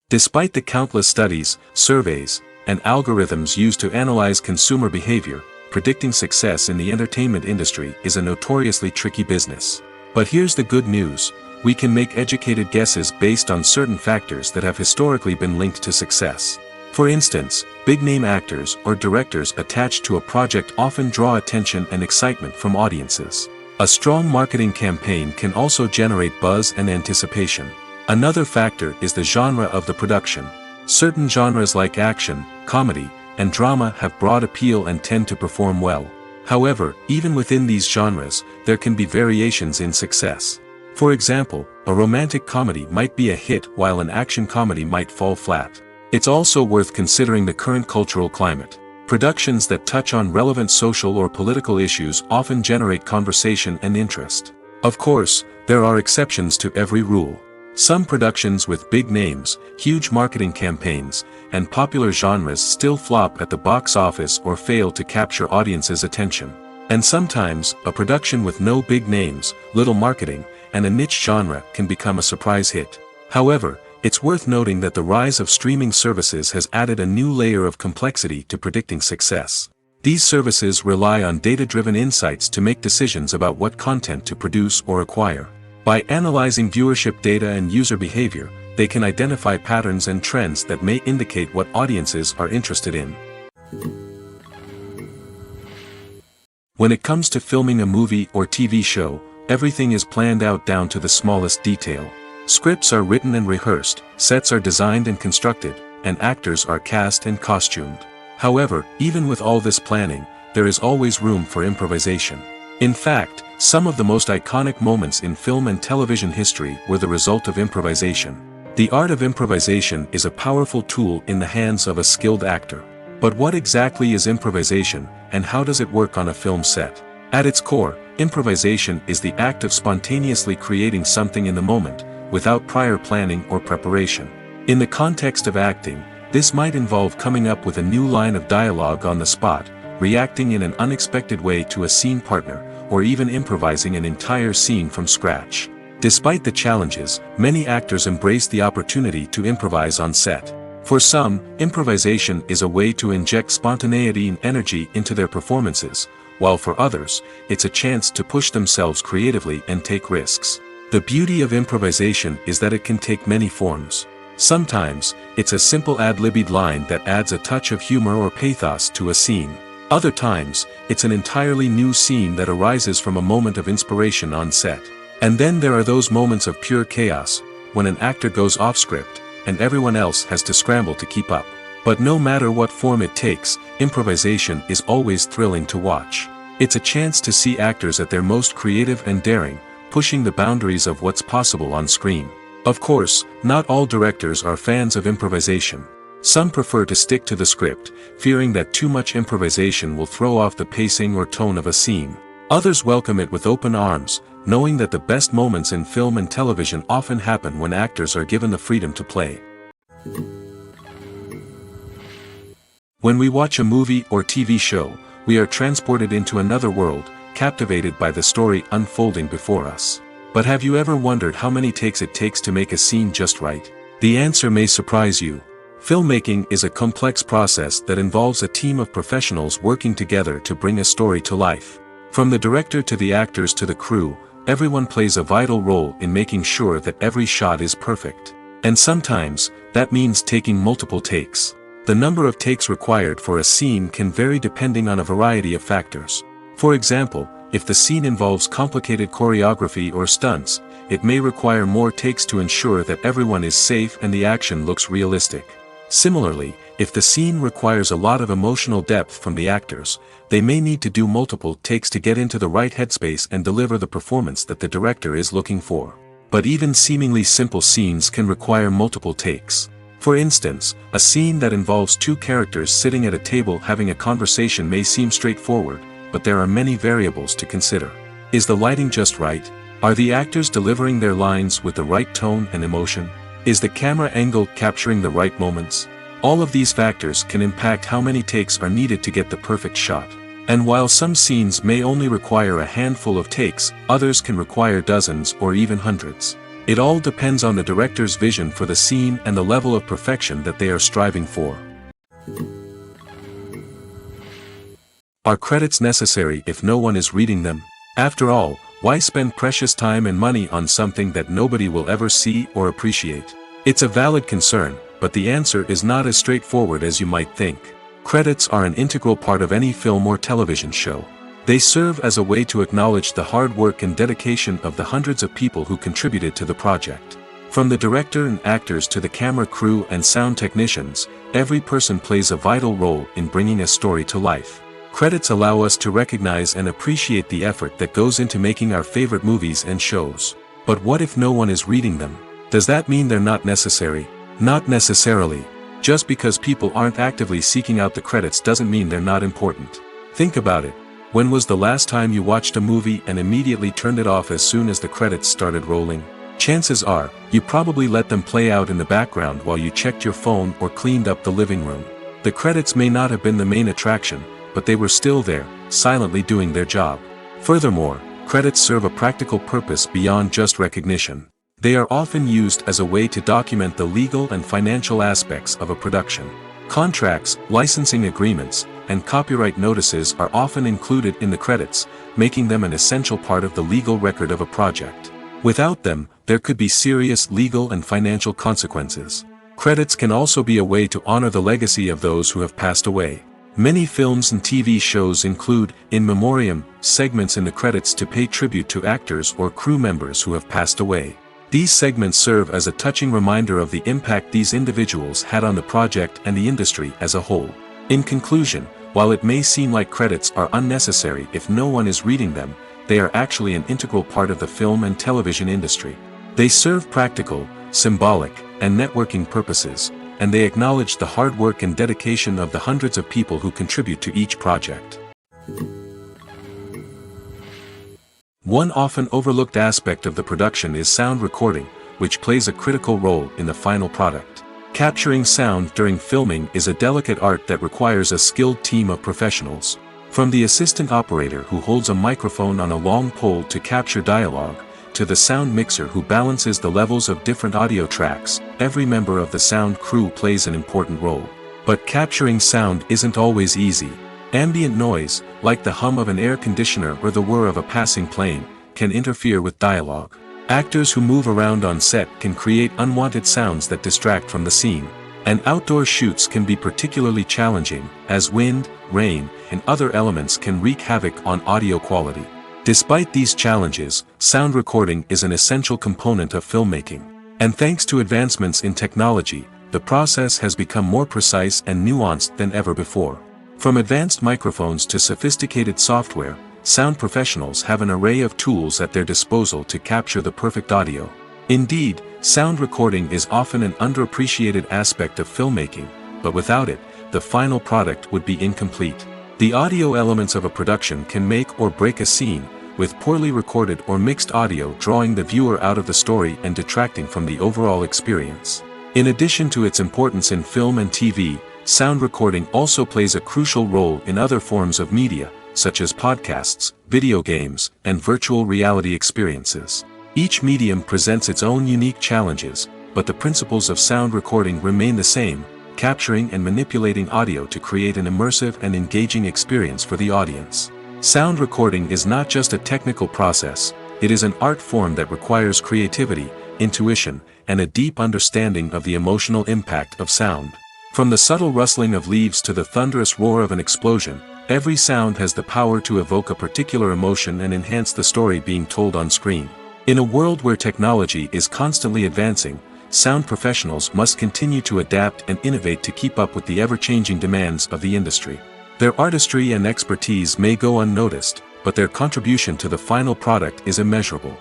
Despite the countless studies, surveys, and algorithms used to analyze consumer behavior, predicting success in the entertainment industry is a notoriously tricky business. But here's the good news: we can make educated guesses based on certain factors that have historically been linked to success. For instance, big-name actors or directors attached to a project often draw attention and excitement from audiences. A strong marketing campaign can also generate buzz and anticipation. Another factor is the genre of the production. Certain genres like action, comedy, and drama have broad appeal and tend to perform well. However, even within these genres, there can be variations in success. For example, a romantic comedy might be a hit while an action comedy might fall flat. It's also worth considering the current cultural climate. Productions that touch on relevant social or political issues often generate conversation and interest. Of course, there are exceptions to every rule. Some productions with big names, huge marketing campaigns, and popular genres still flop at the box office or fail to capture audiences' attention. And sometimes, a production with no big names, little marketing, and a niche genre can become a surprise hit. However, it's worth noting that the rise of streaming services has added a new layer of complexity to predicting success. These services rely on data-driven insights to make decisions about what content to produce or acquire. By analyzing viewership data and user behavior, they can identify patterns and trends that may indicate what audiences are interested in. When it comes to filming a movie or TV show, everything is planned out down to the smallest detail. Scripts are written and rehearsed, sets are designed and constructed, and actors are cast and costumed. However, even with all this planning, there is always room for improvisation. In fact, some of the most iconic moments in film and television history were the result of improvisation. The art of improvisation is a powerful tool in the hands of a skilled actor. But what exactly is improvisation, and how does it work on a film set? At its core, improvisation is the act of spontaneously creating something in the moment, without prior planning or preparation. In the context of acting, this might involve coming up with a new line of dialogue on the spot, reacting in an unexpected way to a scene partner, or even improvising an entire scene from scratch. Despite the challenges, many actors embrace the opportunity to improvise on set. For some, improvisation is a way to inject spontaneity and energy into their performances, while for others, it's a chance to push themselves creatively and take risks. The beauty of improvisation is that it can take many forms. Sometimes, it's a simple ad-libbed line that adds a touch of humor or pathos to a scene. Other times, it's an entirely new scene that arises from a moment of inspiration on set. And then there are those moments of pure chaos, when an actor goes off script, and everyone else has to scramble to keep up. But no matter what form it takes, improvisation is always thrilling to watch. It's a chance to see actors at their most creative and daring, pushing the boundaries of what's possible on screen. Of course, not all directors are fans of improvisation. Some prefer to stick to the script, fearing that too much improvisation will throw off the pacing or tone of a scene. Others welcome it with open arms, knowing that the best moments in film and television often happen when actors are given the freedom to play. When we watch a movie or TV show, we are transported into another world, captivated by the story unfolding before us. But have you ever wondered how many takes it takes to make a scene just right? The answer may surprise you. Filmmaking is a complex process that involves a team of professionals working together to bring a story to life. From the director to the actors to the crew, everyone plays a vital role in making sure that every shot is perfect. And sometimes, that means taking multiple takes. The number of takes required for a scene can vary depending on a variety of factors. For example, if the scene involves complicated choreography or stunts, it may require more takes to ensure that everyone is safe and the action looks realistic. Similarly, if the scene requires a lot of emotional depth from the actors, they may need to do multiple takes to get into the right headspace and deliver the performance that the director is looking for. But even seemingly simple scenes can require multiple takes. For instance, a scene that involves two characters sitting at a table having a conversation may seem straightforward, but there are many variables to consider. Is the lighting just right? Are the actors delivering their lines with the right tone and emotion? Is the camera angle capturing the right moments? All of these factors can impact how many takes are needed to get the perfect shot. And while some scenes may only require a handful of takes, others can require dozens or even hundreds. It all depends on the director's vision for the scene and the level of perfection that they are striving for. Are credits necessary if no one is reading them? After all, why spend precious time and money on something that nobody will ever see or appreciate? It's a valid concern, but the answer is not as straightforward as you might think. Credits are an integral part of any film or television show. They serve as a way to acknowledge the hard work and dedication of the hundreds of people who contributed to the project. From the director and actors to the camera crew and sound technicians, every person plays a vital role in bringing a story to life. Credits allow us to recognize and appreciate the effort that goes into making our favorite movies and shows. But what if no one is reading them? Does that mean they're not necessary? Not necessarily. Just because people aren't actively seeking out the credits doesn't mean they're not important. Think about it. When was the last time you watched a movie and immediately turned it off as soon as the credits started rolling? Chances are, you probably let them play out in the background while you checked your phone or cleaned up the living room. The credits may not have been the main attraction, but they were still there, silently doing their job. Furthermore, credits serve a practical purpose beyond just recognition. They are often used as a way to document the legal and financial aspects of a production. Contracts, licensing agreements, and copyright notices are often included in the credits, making them an essential part of the legal record of a project. Without them, there could be serious legal and financial consequences. Credits can also be a way to honor the legacy of those who have passed away. Many films and TV shows include, in memoriam, segments in the credits to pay tribute to actors or crew members who have passed away. These segments serve as a touching reminder of the impact these individuals had on the project and the industry as a whole. In conclusion, while it may seem like credits are unnecessary if no one is reading them, they are actually an integral part of the film and television industry. They serve practical, symbolic, and networking purposes, and they acknowledge the hard work and dedication of the hundreds of people who contribute to each project. One often overlooked aspect of the production is sound recording, which plays a critical role in the final product. Capturing sound during filming is a delicate art that requires a skilled team of professionals. From the assistant operator who holds a microphone on a long pole to capture dialogue, to the sound mixer who balances the levels of different audio tracks, every member of the sound crew plays an important role. But capturing sound isn't always easy. Ambient noise, like the hum of an air conditioner or the whir of a passing plane, can interfere with dialogue. Actors who move around on set can create unwanted sounds that distract from the scene. And outdoor shoots can be particularly challenging, as wind, rain, and other elements can wreak havoc on audio quality. Despite these challenges, sound recording is an essential component of filmmaking. And thanks to advancements in technology, the process has become more precise and nuanced than ever before. From advanced microphones to sophisticated software, sound professionals have an array of tools at their disposal to capture the perfect audio. Indeed, sound recording is often an underappreciated aspect of filmmaking, but without it, the final product would be incomplete. The audio elements of a production can make or break a scene, with poorly recorded or mixed audio drawing the viewer out of the story and detracting from the overall experience. In addition to its importance in film and TV, sound recording also plays a crucial role in other forms of media, such as podcasts, video games, and virtual reality experiences. Each medium presents its own unique challenges, but the principles of sound recording remain the same: capturing and manipulating audio to create an immersive and engaging experience for the audience. Sound recording is not just a technical process, it is an art form that requires creativity, intuition, and a deep understanding of the emotional impact of sound. From the subtle rustling of leaves to the thunderous roar of an explosion, every sound has the power to evoke a particular emotion and enhance the story being told on screen. In a world where technology is constantly advancing, sound professionals must continue to adapt and innovate to keep up with the ever-changing demands of the industry. Their artistry and expertise may go unnoticed, but their contribution to the final product is immeasurable.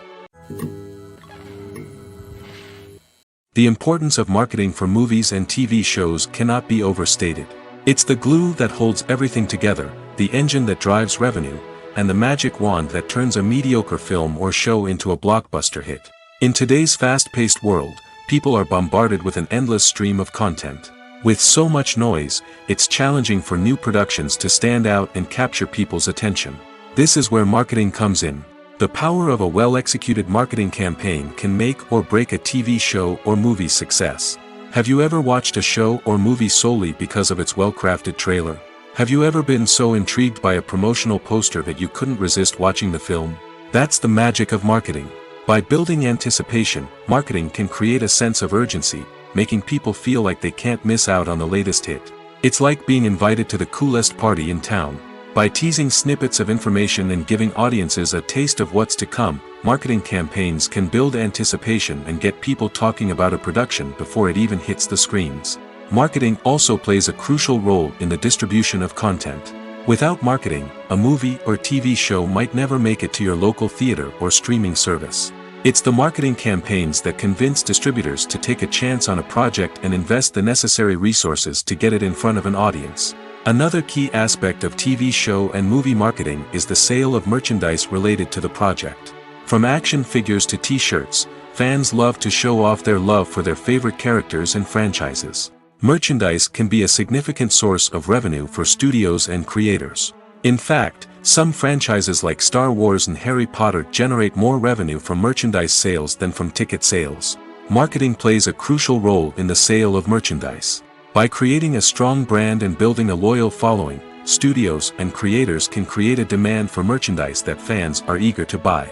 The importance of marketing for movies and TV shows cannot be overstated. It's the glue that holds everything together, the engine that drives revenue, and the magic wand that turns a mediocre film or show into a blockbuster hit. In today's fast-paced world, people are bombarded with an endless stream of content. With so much noise, it's challenging for new productions to stand out and capture people's attention. This is where marketing comes in. The power of a well-executed marketing campaign can make or break a TV show or movie's success. Have you ever watched a show or movie solely because of its well-crafted trailer? Have you ever been so intrigued by a promotional poster that you couldn't resist watching the film? That's the magic of marketing. By building anticipation, marketing can create a sense of urgency, making people feel like they can't miss out on the latest hit. It's like being invited to the coolest party in town. By teasing snippets of information and giving audiences a taste of what's to come, marketing campaigns can build anticipation and get people talking about a production before it even hits the screens. Marketing also plays a crucial role in the distribution of content. Without marketing, a movie or TV show might never make it to your local theater or streaming service. It's the marketing campaigns that convince distributors to take a chance on a project and invest the necessary resources to get it in front of an audience. Another key aspect of TV show and movie marketing is the sale of merchandise related to the project. From action figures to t-shirts, fans love to show off their love for their favorite characters and franchises. Merchandise can be a significant source of revenue for studios and creators. In fact, some franchises like Star Wars and Harry Potter generate more revenue from merchandise sales than from ticket sales. Marketing plays a crucial role in the sale of merchandise. By creating a strong brand and building a loyal following, studios and creators can create a demand for merchandise that fans are eager to buy.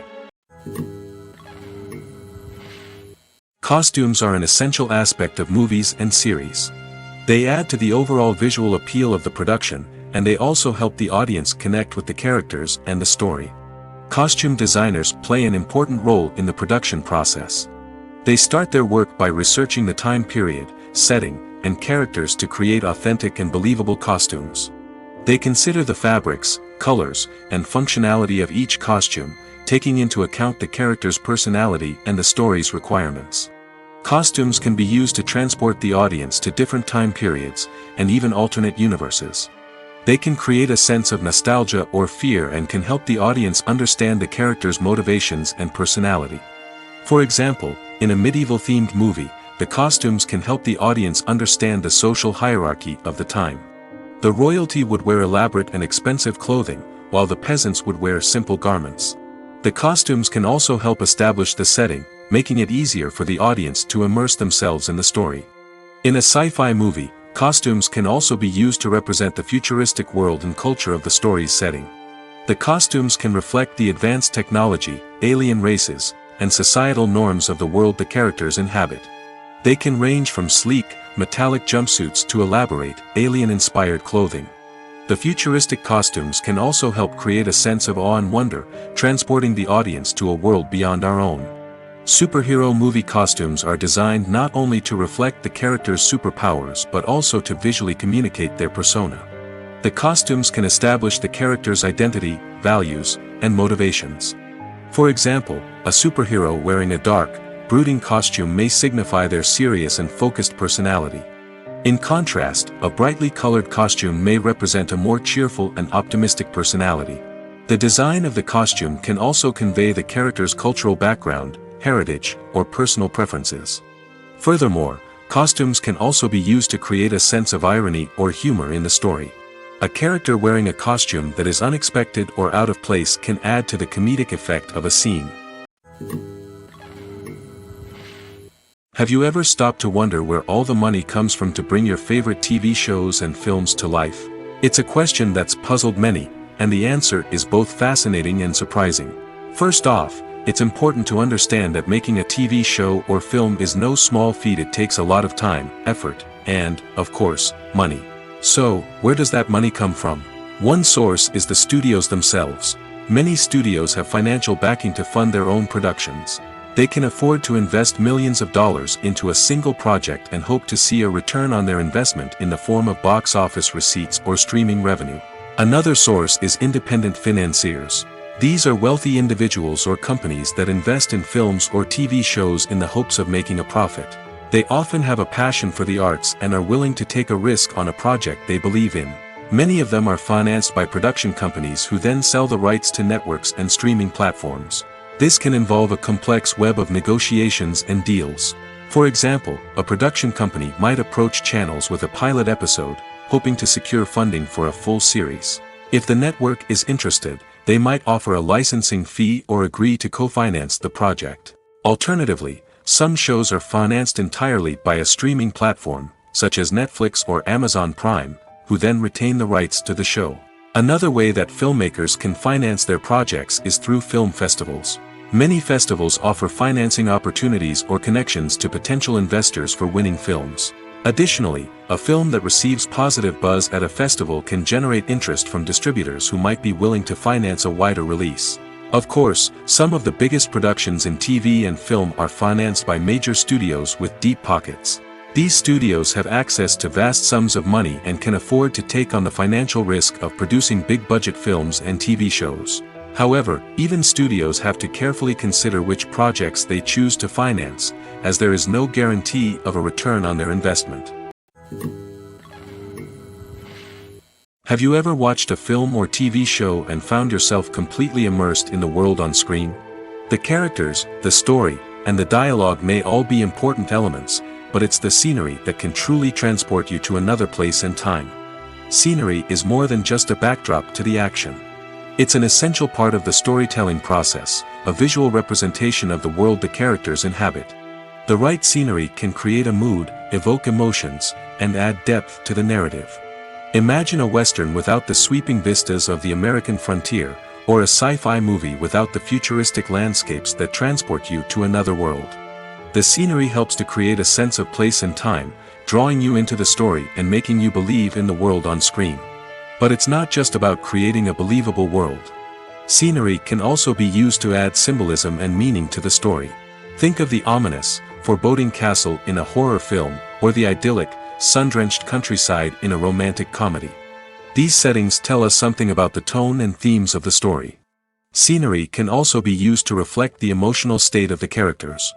Costumes are an essential aspect of movies and series. They add to the overall visual appeal of the production, and they also help the audience connect with the characters and the story. Costume designers play an important role in the production process. They start their work by researching the time period, setting, and characters to create authentic and believable costumes. They consider the fabrics, colors, and functionality of each costume, taking into account the character's personality and the story's requirements. Costumes can be used to transport the audience to different time periods, and even alternate universes. They can create a sense of nostalgia or fear and can help the audience understand the character's motivations and personality. For example, in a medieval-themed movie, the costumes can help the audience understand the social hierarchy of the time. The royalty would wear elaborate and expensive clothing, while the peasants would wear simple garments. The costumes can also help establish the setting, making it easier for the audience to immerse themselves in the story. In a sci-fi movie, costumes can also be used to represent the futuristic world and culture of the story's setting. The costumes can reflect the advanced technology, alien races, and societal norms of the world the characters inhabit. They can range from sleek, metallic jumpsuits to elaborate, alien-inspired clothing. The futuristic costumes can also help create a sense of awe and wonder, transporting the audience to a world beyond our own. Superhero movie costumes are designed not only to reflect the character's superpowers but also to visually communicate their persona. The costumes can establish the character's identity, values, and motivations. For example, a superhero wearing a dark, brooding costume may signify their serious and focused personality. In contrast, a brightly colored costume may represent a more cheerful and optimistic personality. The design of the costume can also convey the character's cultural background, heritage, or personal preferences. Furthermore, costumes can also be used to create a sense of irony or humor in the story. A character wearing a costume that is unexpected or out of place can add to the comedic effect of a scene. Have you ever stopped to wonder where all the money comes from to bring your favorite TV shows and films to life? It's a question that's puzzled many, and the answer is both fascinating and surprising. First off, it's important to understand that making a TV show or film is no small feat. It takes a lot of time, effort, and, of course, money. So, where does that money come from? One source is the studios themselves. Many studios have financial backing to fund their own productions. They can afford to invest millions of dollars into a single project and hope to see a return on their investment in the form of box office receipts or streaming revenue. Another source is independent financiers. These are wealthy individuals or companies that invest in films or TV shows in the hopes of making a profit. They often have a passion for the arts and are willing to take a risk on a project they believe in. Many of them are financed by production companies who then sell the rights to networks and streaming platforms. This can involve a complex web of negotiations and deals. For example, a production company might approach channels with a pilot episode, hoping to secure funding for a full series. If the network is interested, they might offer a licensing fee or agree to co-finance the project. Alternatively, some shows are financed entirely by a streaming platform, such as Netflix or Amazon Prime, who then retain the rights to the show. Another way that filmmakers can finance their projects is through film festivals. Many festivals offer financing opportunities or connections to potential investors for winning films. Additionally, a film that receives positive buzz at a festival can generate interest from distributors who might be willing to finance a wider release. Of course, some of the biggest productions in TV and film are financed by major studios with deep pockets. These studios have access to vast sums of money and can afford to take on the financial risk of producing big-budget films and TV shows. However, even studios have to carefully consider which projects they choose to finance, as there is no guarantee of a return on their investment. Have you ever watched a film or TV show and found yourself completely immersed in the world on screen? The characters, the story, and the dialogue may all be important elements, but it's the scenery that can truly transport you to another place and time. Scenery is more than just a backdrop to the action. It's an essential part of the storytelling process, a visual representation of the world the characters inhabit. The right scenery can create a mood, evoke emotions, and add depth to the narrative. Imagine a Western without the sweeping vistas of the American frontier, or a sci-fi movie without the futuristic landscapes that transport you to another world. The scenery helps to create a sense of place and time, drawing you into the story and making you believe in the world on screen. But it's not just about creating a believable world. Scenery can also be used to add symbolism and meaning to the story. Think of the ominous, foreboding castle in a horror film, or the idyllic, sun-drenched countryside in a romantic comedy. These settings tell us something about the tone and themes of the story. Scenery can also be used to reflect the emotional state of the characters.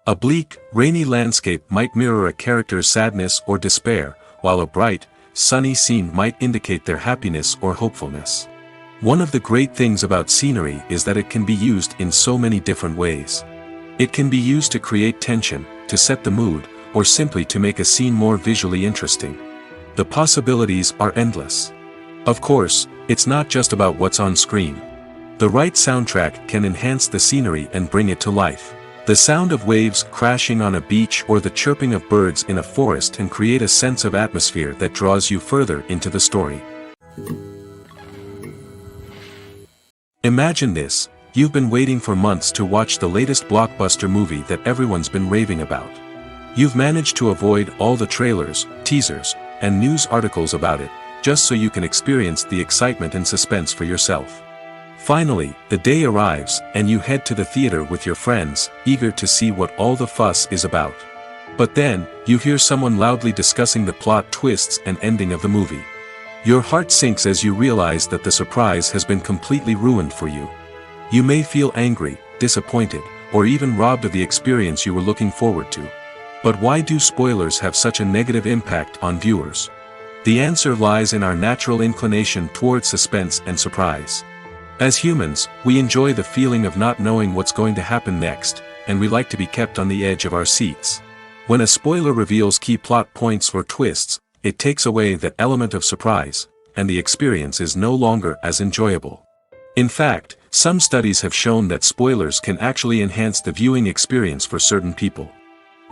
A bleak, rainy landscape might mirror a character's sadness or despair, while a bright, sunny scene might indicate their happiness or hopefulness. One of the great things about scenery is that it can be used in so many different ways. It can be used to create tension, to set the mood, or simply to make a scene more visually interesting. The possibilities are endless. Of course, it's not just about what's on screen. The right soundtrack can enhance the scenery and bring it to life. The sound of waves crashing on a beach or the chirping of birds in a forest can create a sense of atmosphere that draws you further into the story. Imagine this: you've been waiting for months to watch the latest blockbuster movie that everyone's been raving about. You've managed to avoid all the trailers, teasers, and news articles about it, just so you can experience the excitement and suspense for yourself. Finally, the day arrives, and you head to the theater with your friends, eager to see what all the fuss is about. But then, you hear someone loudly discussing the plot twists and ending of the movie. Your heart sinks as you realize that the surprise has been completely ruined for you. You may feel angry, disappointed, or even robbed of the experience you were looking forward to. But why do spoilers have such a negative impact on viewers? The answer lies in our natural inclination towards suspense and surprise. As humans, we enjoy the feeling of not knowing what's going to happen next, and we like to be kept on the edge of our seats. When a spoiler reveals key plot points or twists, it takes away that element of surprise, and the experience is no longer as enjoyable. In fact, some studies have shown that spoilers can actually enhance the viewing experience for certain people.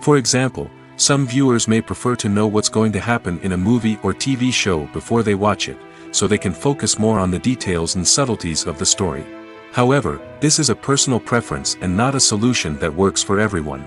For example, some viewers may prefer to know what's going to happen in a movie or TV show before they watch it, so they can focus more on the details and subtleties of the story. However, this is a personal preference and not a solution that works for everyone.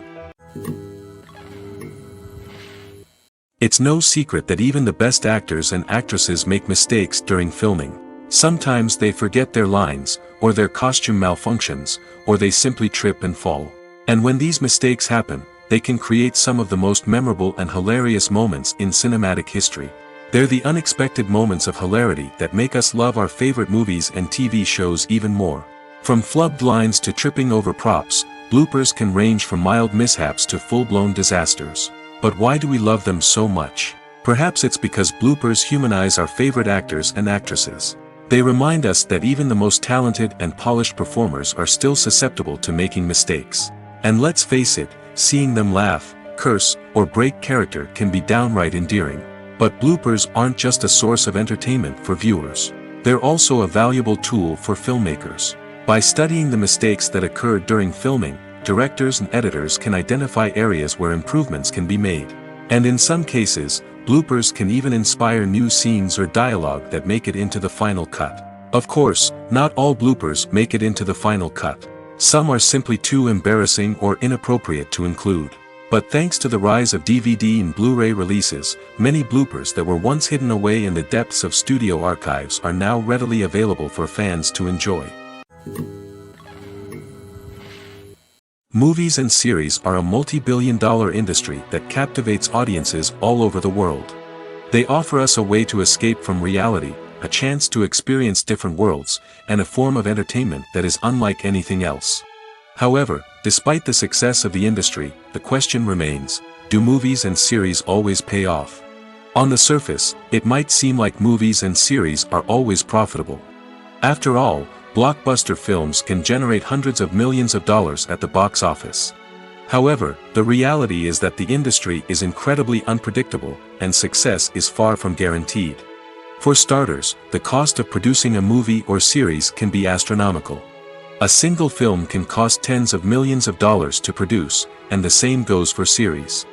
It's no secret that even the best actors and actresses make mistakes during filming. Sometimes they forget their lines, or their costume malfunctions, or they simply trip and fall. And when these mistakes happen, they can create some of the most memorable and hilarious moments in cinematic history. They're the unexpected moments of hilarity that make us love our favorite movies and TV shows even more. From flubbed lines to tripping over props, bloopers can range from mild mishaps to full-blown disasters. But why do we love them so much? Perhaps it's because bloopers humanize our favorite actors and actresses. They remind us that even the most talented and polished performers are still susceptible to making mistakes. And let's face it, seeing them laugh, curse, or break character can be downright endearing. But bloopers aren't just a source of entertainment for viewers. They're also a valuable tool for filmmakers. By studying the mistakes that occurred during filming, directors and editors can identify areas where improvements can be made. And in some cases, bloopers can even inspire new scenes or dialogue that make it into the final cut. Of course, not all bloopers make it into the final cut. Some are simply too embarrassing or inappropriate to include. But thanks to the rise of DVD and Blu-ray releases, many bloopers that were once hidden away in the depths of studio archives are now readily available for fans to enjoy. Movies and series are a multi-billion-dollar industry that captivates audiences all over the world. They offer us a way to escape from reality, a chance to experience different worlds, and a form of entertainment that is unlike anything else. However, despite the success of the industry, the question remains, do movies and series always pay off? On the surface, it might seem like movies and series are always profitable. After all, blockbuster films can generate hundreds of millions of dollars at the box office. However, the reality is that the industry is incredibly unpredictable, and success is far from guaranteed. For starters, the cost of producing a movie or series can be astronomical. A single film can cost tens of millions of dollars to produce, and the same goes for series.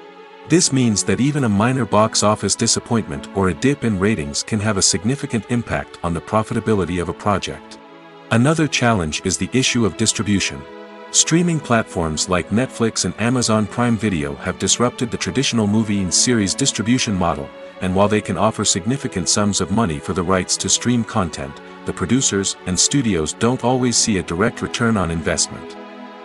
This means that even a minor box office disappointment or a dip in ratings can have a significant impact on the profitability of a project. Another challenge is the issue of distribution. Streaming platforms like Netflix and Amazon Prime Video have disrupted the traditional movie and series distribution model, and while they can offer significant sums of money for the rights to stream content, the producers and studios don't always see a direct return on investment.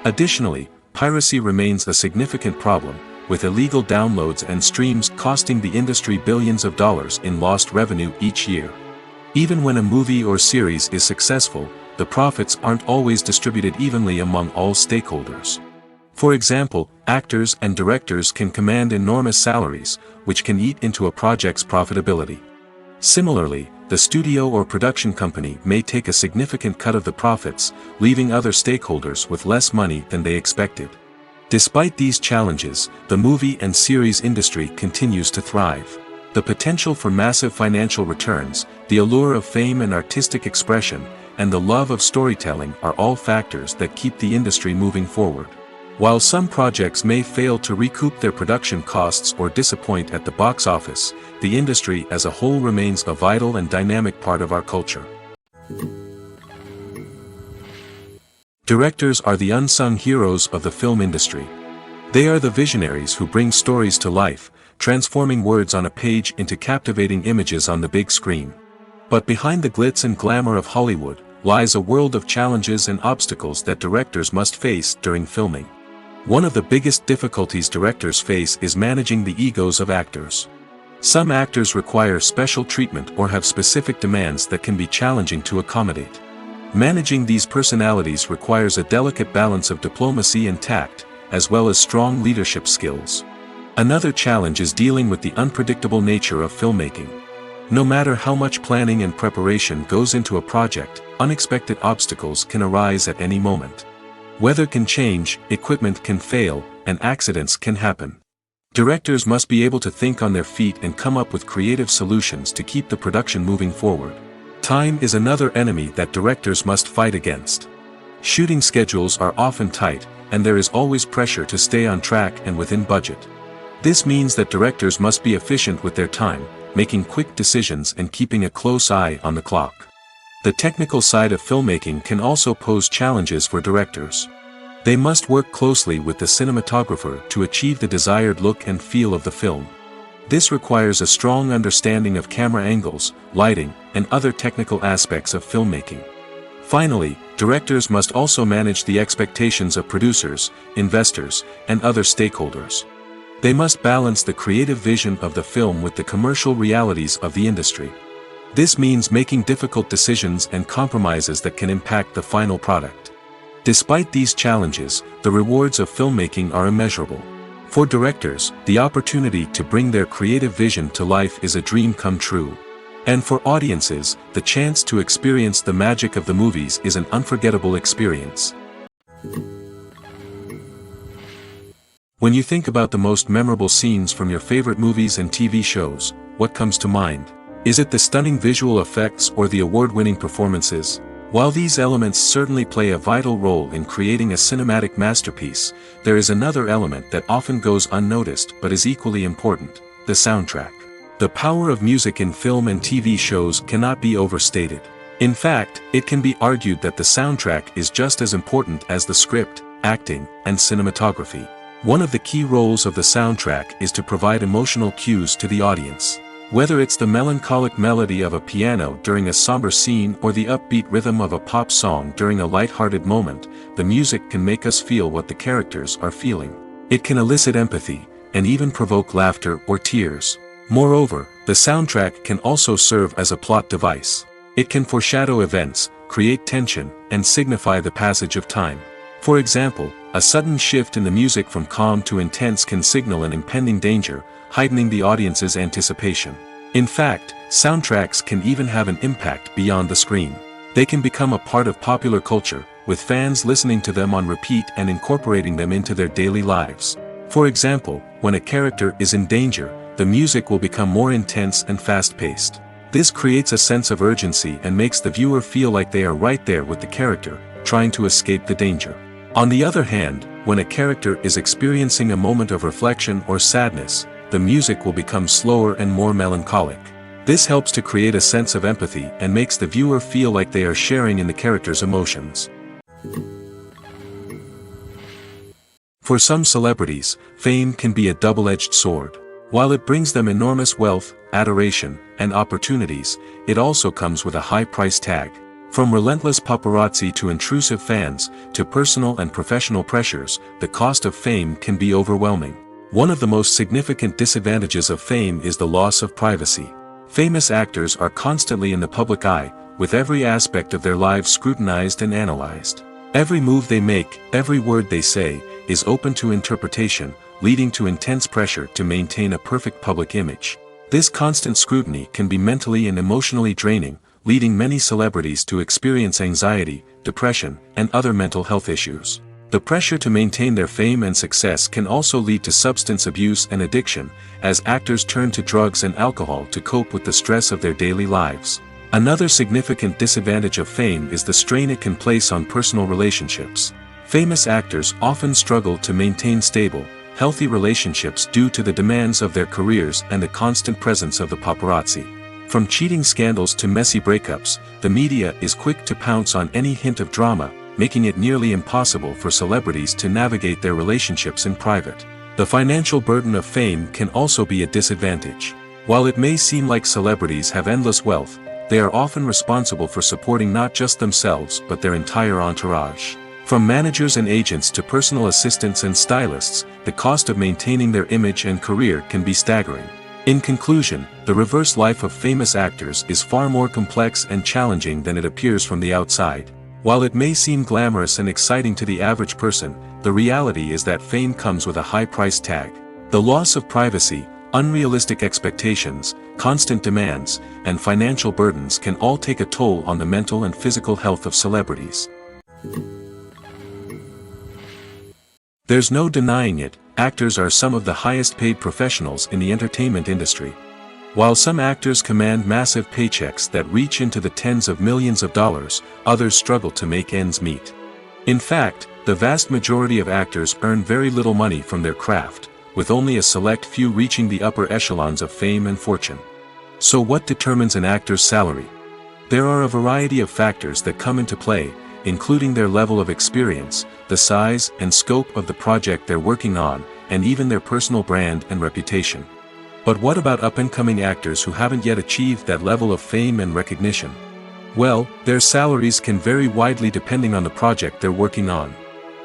Additionally, piracy remains a significant problem, with illegal downloads and streams costing the industry billions of dollars in lost revenue each year. Even when a movie or series is successful, the profits aren't always distributed evenly among all stakeholders. For example, actors and directors can command enormous salaries, which can eat into a project's profitability. Similarly, the studio or production company may take a significant cut of the profits, leaving other stakeholders with less money than they expected. Despite these challenges, the movie and series industry continues to thrive. The potential for massive financial returns, the allure of fame and artistic expression, and the love of storytelling are all factors that keep the industry moving forward. While some projects may fail to recoup their production costs or disappoint at the box office, the industry as a whole remains a vital and dynamic part of our culture. Directors are the unsung heroes of the film industry. They are the visionaries who bring stories to life, transforming words on a page into captivating images on the big screen. But behind the glitz and glamour of Hollywood lies a world of challenges and obstacles that directors must face during filming. One of the biggest difficulties directors face is managing the egos of actors. Some actors require special treatment or have specific demands that can be challenging to accommodate. Managing these personalities requires a delicate balance of diplomacy and tact, as well as strong leadership skills. Another challenge is dealing with the unpredictable nature of filmmaking. No matter how much planning and preparation goes into a project, unexpected obstacles can arise at any moment. Weather can change, equipment can fail, and accidents can happen. Directors must be able to think on their feet and come up with creative solutions to keep the production moving forward. Time is another enemy that directors must fight against. Shooting schedules are often tight, and there is always pressure to stay on track and within budget. This means that directors must be efficient with their time, making quick decisions and keeping a close eye on the clock. The technical side of filmmaking can also pose challenges for directors. They must work closely with the cinematographer to achieve the desired look and feel of the film. This requires a strong understanding of camera angles, lighting, and other technical aspects of filmmaking. Finally, directors must also manage the expectations of producers, investors, and other stakeholders. They must balance the creative vision of the film with the commercial realities of the industry. This means making difficult decisions and compromises that can impact the final product. Despite these challenges, the rewards of filmmaking are immeasurable. For directors, the opportunity to bring their creative vision to life is a dream come true. And for audiences, the chance to experience the magic of the movies is an unforgettable experience. When you think about the most memorable scenes from your favorite movies and TV shows, what comes to mind? Is it the stunning visual effects or the award-winning performances? While these elements certainly play a vital role in creating a cinematic masterpiece, there is another element that often goes unnoticed but is equally important: the soundtrack. The power of music in film and TV shows cannot be overstated. In fact, it can be argued that the soundtrack is just as important as the script, acting, and cinematography. One of the key roles of the soundtrack is to provide emotional cues to the audience. Whether it's the melancholic melody of a piano during a somber scene or the upbeat rhythm of a pop song during a light-hearted moment, the music can make us feel what the characters are feeling. It can elicit empathy, and even provoke laughter or tears. Moreover, the soundtrack can also serve as a plot device. It can foreshadow events, create tension, and signify the passage of time. For example, a sudden shift in the music from calm to intense can signal an impending danger, heightening the audience's anticipation. In fact, soundtracks can even have an impact beyond the screen. They can become a part of popular culture, with fans listening to them on repeat and incorporating them into their daily lives. For example, when a character is in danger, the music will become more intense and fast-paced. This creates a sense of urgency and makes the viewer feel like they are right there with the character, trying to escape the danger. On the other hand, when a character is experiencing a moment of reflection or sadness, the music will become slower and more melancholic. This helps to create a sense of empathy and makes the viewer feel like they are sharing in the character's emotions. For some celebrities, fame can be a double-edged sword. While it brings them enormous wealth, adoration, and opportunities, it also comes with a high price tag. From relentless paparazzi to intrusive fans, to personal and professional pressures, the cost of fame can be overwhelming. One of the most significant disadvantages of fame is the loss of privacy. Famous actors are constantly in the public eye, with every aspect of their lives scrutinized and analyzed. Every move they make, every word they say, is open to interpretation, leading to intense pressure to maintain a perfect public image. This constant scrutiny can be mentally and emotionally draining, leading many celebrities to experience anxiety, depression, and other mental health issues. The pressure to maintain their fame and success can also lead to substance abuse and addiction, as actors turn to drugs and alcohol to cope with the stress of their daily lives. Another significant disadvantage of fame is the strain it can place on personal relationships. Famous actors often struggle to maintain stable, healthy relationships due to the demands of their careers and the constant presence of the paparazzi. From cheating scandals to messy breakups, the media is quick to pounce on any hint of drama, making it nearly impossible for celebrities to navigate their relationships in private. The financial burden of fame can also be a disadvantage. While it may seem like celebrities have endless wealth, they are often responsible for supporting not just themselves but their entire entourage. From managers and agents to personal assistants and stylists, the cost of maintaining their image and career can be staggering. In conclusion, the reverse life of famous actors is far more complex and challenging than it appears from the outside. While it may seem glamorous and exciting to the average person, the reality is that fame comes with a high price tag. The loss of privacy, unrealistic expectations, constant demands, and financial burdens can all take a toll on the mental and physical health of celebrities. There's no denying it, actors are some of the highest paid professionals in the entertainment industry. While some actors command massive paychecks that reach into the tens of millions of dollars, others struggle to make ends meet. In fact, the vast majority of actors earn very little money from their craft, with only a select few reaching the upper echelons of fame and fortune. So what determines an actor's salary? There are a variety of factors that come into play, including their level of experience, the size and scope of the project they're working on, and even their personal brand and reputation. But what about up-and-coming actors who haven't yet achieved that level of fame and recognition? Well, their salaries can vary widely depending on the project they're working on.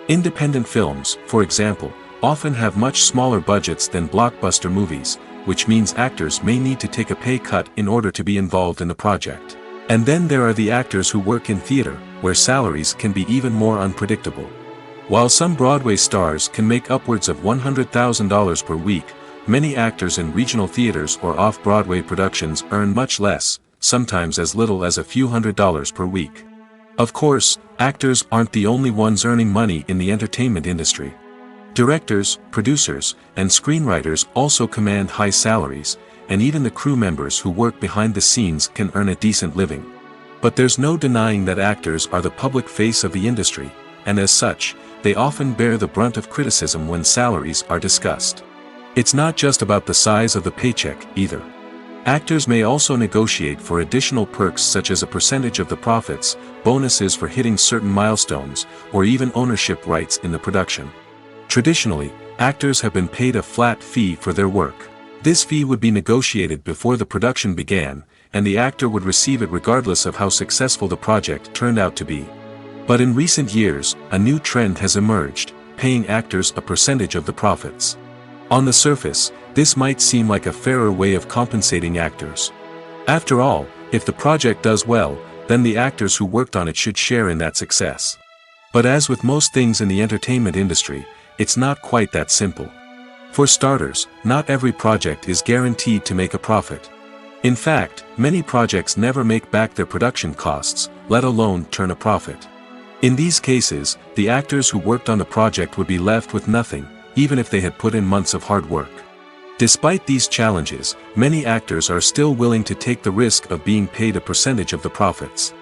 Independent films, for example, often have much smaller budgets than blockbuster movies, which means actors may need to take a pay cut in order to be involved in the project. And then there are the actors who work in theater, where salaries can be even more unpredictable. While some Broadway stars can make upwards of $100,000 per week, many actors in regional theaters or off-Broadway productions earn much less, sometimes as little as a few $100s per week. Of course, actors aren't the only ones earning money in the entertainment industry. Directors, producers, and screenwriters also command high salaries, and even the crew members who work behind the scenes can earn a decent living. But there's no denying that actors are the public face of the industry, and as such, they often bear the brunt of criticism when salaries are discussed. It's not just about the size of the paycheck, either. Actors may also negotiate for additional perks such as a percentage of the profits, bonuses for hitting certain milestones, or even ownership rights in the production. Traditionally, actors have been paid a flat fee for their work. This fee would be negotiated before the production began, and the actor would receive it regardless of how successful the project turned out to be. But in recent years, a new trend has emerged, paying actors a percentage of the profits. On the surface, this might seem like a fairer way of compensating actors. After all, if the project does well, then the actors who worked on it should share in that success. But as with most things in the entertainment industry, it's not quite that simple. For starters, not every project is guaranteed to make a profit. In fact, many projects never make back their production costs, let alone turn a profit. In these cases, the actors who worked on the project would be left with nothing, even if they had put in months of hard work. Despite these challenges, many actors are still willing to take the risk of being paid a percentage of the profits.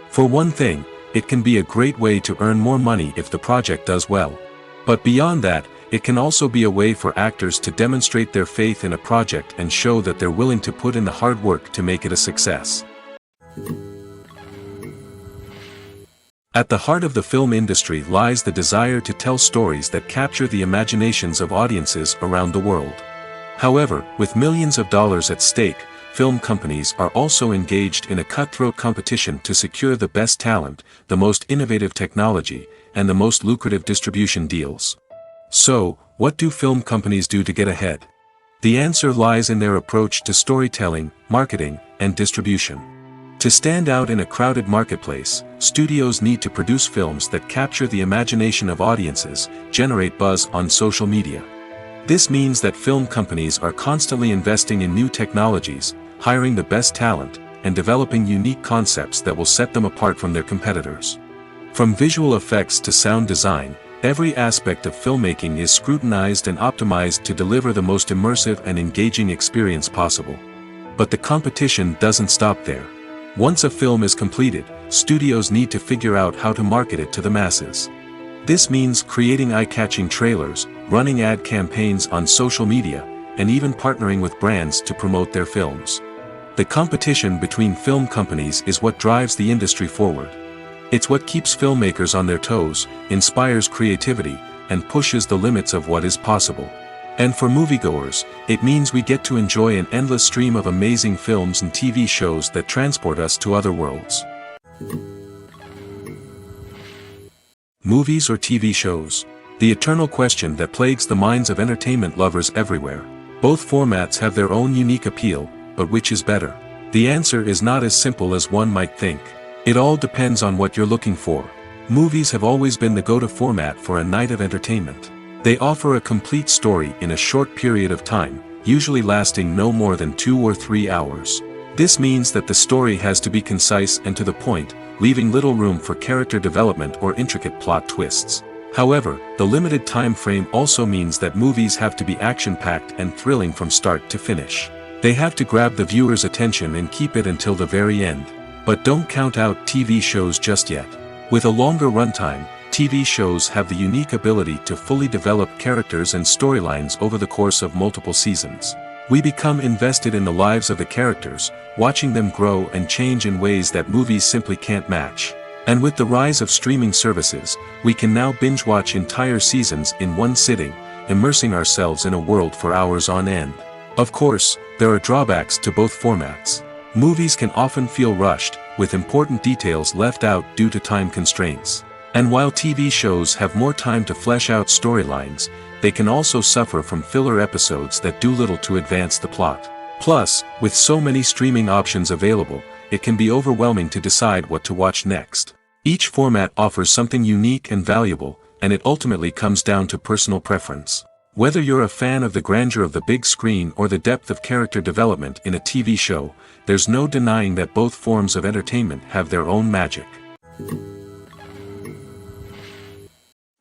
For one thing, it can be a great way to earn more money if the project does well. But beyond that, it can also be a way for actors to demonstrate their faith in a project and show that they're willing to put in the hard work to make it a success. At the heart of the film industry lies the desire to tell stories that capture the imaginations of audiences around the world. However, with millions of dollars at stake, film companies are also engaged in a cutthroat competition to secure the best talent, the most innovative technology, and the most lucrative distribution deals. So, what do film companies do to get ahead? The answer lies in their approach to storytelling, marketing, and distribution. To stand out in a crowded marketplace, studios need to produce films that capture the imagination of audiences, generate buzz on social media. This means that film companies are constantly investing in new technologies, hiring the best talent, and developing unique concepts that will set them apart from their competitors. From visual effects to sound design, every aspect of filmmaking is scrutinized and optimized to deliver the most immersive and engaging experience possible. But the competition doesn't stop there. Once a film is completed, studios need to figure out how to market it to the masses. This means creating eye-catching trailers, running ad campaigns on social media, and even partnering with brands to promote their films. The competition between film companies is what drives the industry forward. It's what keeps filmmakers on their toes, inspires creativity, and pushes the limits of what is possible. And for moviegoers, it means we get to enjoy an endless stream of amazing films and TV shows that transport us to other worlds. Movies or TV shows? The eternal question that plagues the minds of entertainment lovers everywhere. Both formats have their own unique appeal, but which is better? The answer is not as simple as one might think. It all depends on what you're looking for. Movies have always been the go-to format for a night of entertainment. They offer a complete story in a short period of time, usually lasting no more than 2 or 3 hours. This means that the story has to be concise and to the point, leaving little room for character development or intricate plot twists. However, the limited time frame also means that movies have to be action-packed and thrilling from start to finish. They have to grab the viewer's attention and keep it until the very end. But don't count out TV shows just yet. With a longer runtime, TV shows have the unique ability to fully develop characters and storylines over the course of multiple seasons. We become invested in the lives of the characters, watching them grow and change in ways that movies simply can't match. And with the rise of streaming services, we can now binge-watch entire seasons in one sitting, immersing ourselves in a world for hours on end. Of course, there are drawbacks to both formats. Movies can often feel rushed, with important details left out due to time constraints. And while TV shows have more time to flesh out storylines, they can also suffer from filler episodes that do little to advance the plot. Plus, with so many streaming options available, it can be overwhelming to decide what to watch next. Each format offers something unique and valuable, and it ultimately comes down to personal preference. Whether you're a fan of the grandeur of the big screen or the depth of character development in a TV show, there's no denying that both forms of entertainment have their own magic.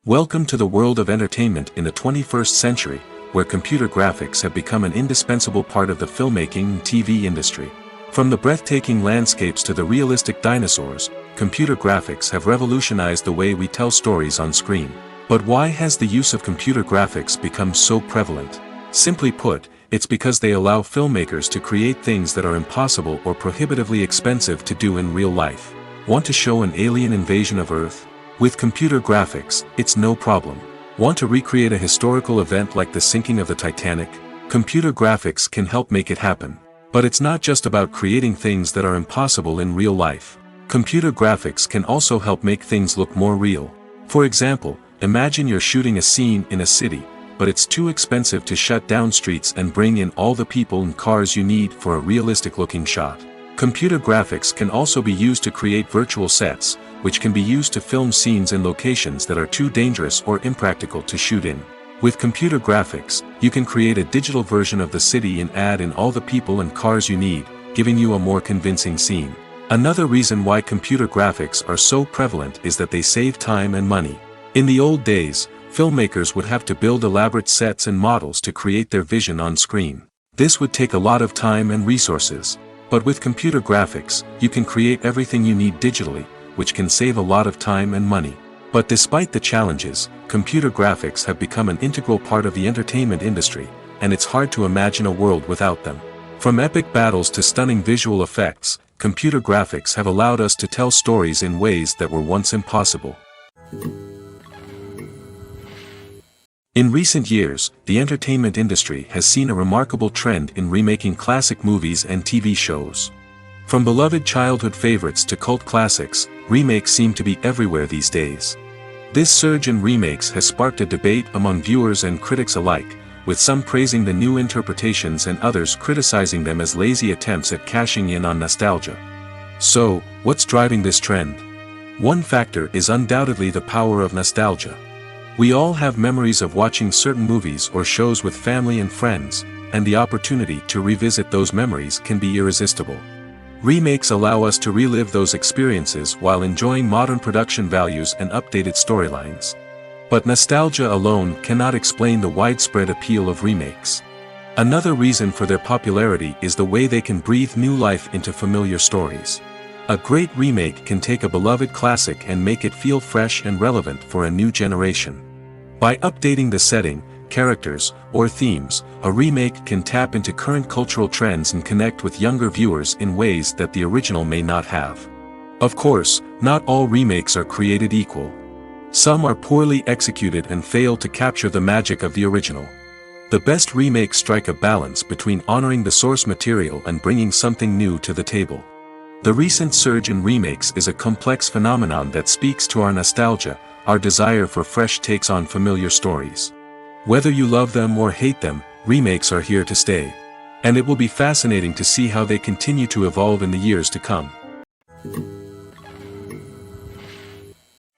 Welcome to the world of entertainment in the 21st century, where computer graphics have become an indispensable part of the filmmaking and TV industry. From the breathtaking landscapes to the realistic dinosaurs, computer graphics have revolutionized the way we tell stories on screen. But why has the use of computer graphics become so prevalent? Simply put, it's because they allow filmmakers to create things that are impossible or prohibitively expensive to do in real life. Want to show an alien invasion of Earth? With computer graphics, it's no problem. Want to recreate a historical event like the sinking of the Titanic? Computer graphics can help make it happen. But it's not just about creating things that are impossible in real life. Computer graphics can also help make things look more real. For example, imagine you're shooting a scene in a city, but it's too expensive to shut down streets and bring in all the people and cars you need for a realistic-looking shot. Computer graphics can also be used to create virtual sets, which can be used to film scenes in locations that are too dangerous or impractical to shoot in. With computer graphics, you can create a digital version of the city and add in all the people and cars you need, giving you a more convincing scene. Another reason why computer graphics are so prevalent is that they save time and money. In the old days, filmmakers would have to build elaborate sets and models to create their vision on screen. This would take a lot of time and resources. But with computer graphics, you can create everything you need digitally, which can save a lot of time and money. But despite the challenges, computer graphics have become an integral part of the entertainment industry, and it's hard to imagine a world without them. From epic battles to stunning visual effects, computer graphics have allowed us to tell stories in ways that were once impossible. In recent years, the entertainment industry has seen a remarkable trend in remaking classic movies and TV shows. From beloved childhood favorites to cult classics, remakes seem to be everywhere these days. This surge in remakes has sparked a debate among viewers and critics alike, with some praising the new interpretations and others criticizing them as lazy attempts at cashing in on nostalgia. So, what's driving this trend? One factor is undoubtedly the power of nostalgia. We all have memories of watching certain movies or shows with family and friends, and the opportunity to revisit those memories can be irresistible. Remakes allow us to relive those experiences while enjoying modern production values and updated storylines. But nostalgia alone cannot explain the widespread appeal of remakes. Another reason for their popularity is the way they can breathe new life into familiar stories. A great remake can take a beloved classic and make it feel fresh and relevant for a new generation. By updating the setting, characters, or themes, a remake can tap into current cultural trends and connect with younger viewers in ways that the original may not have. Of course, not all remakes are created equal. Some are poorly executed and fail to capture the magic of the original. The best remakes strike a balance between honoring the source material and bringing something new to the table. The recent surge in remakes is a complex phenomenon that speaks to our nostalgia, our desire for fresh takes on familiar stories. Whether you love them or hate them, remakes are here to stay. And it will be fascinating to see how they continue to evolve in the years to come.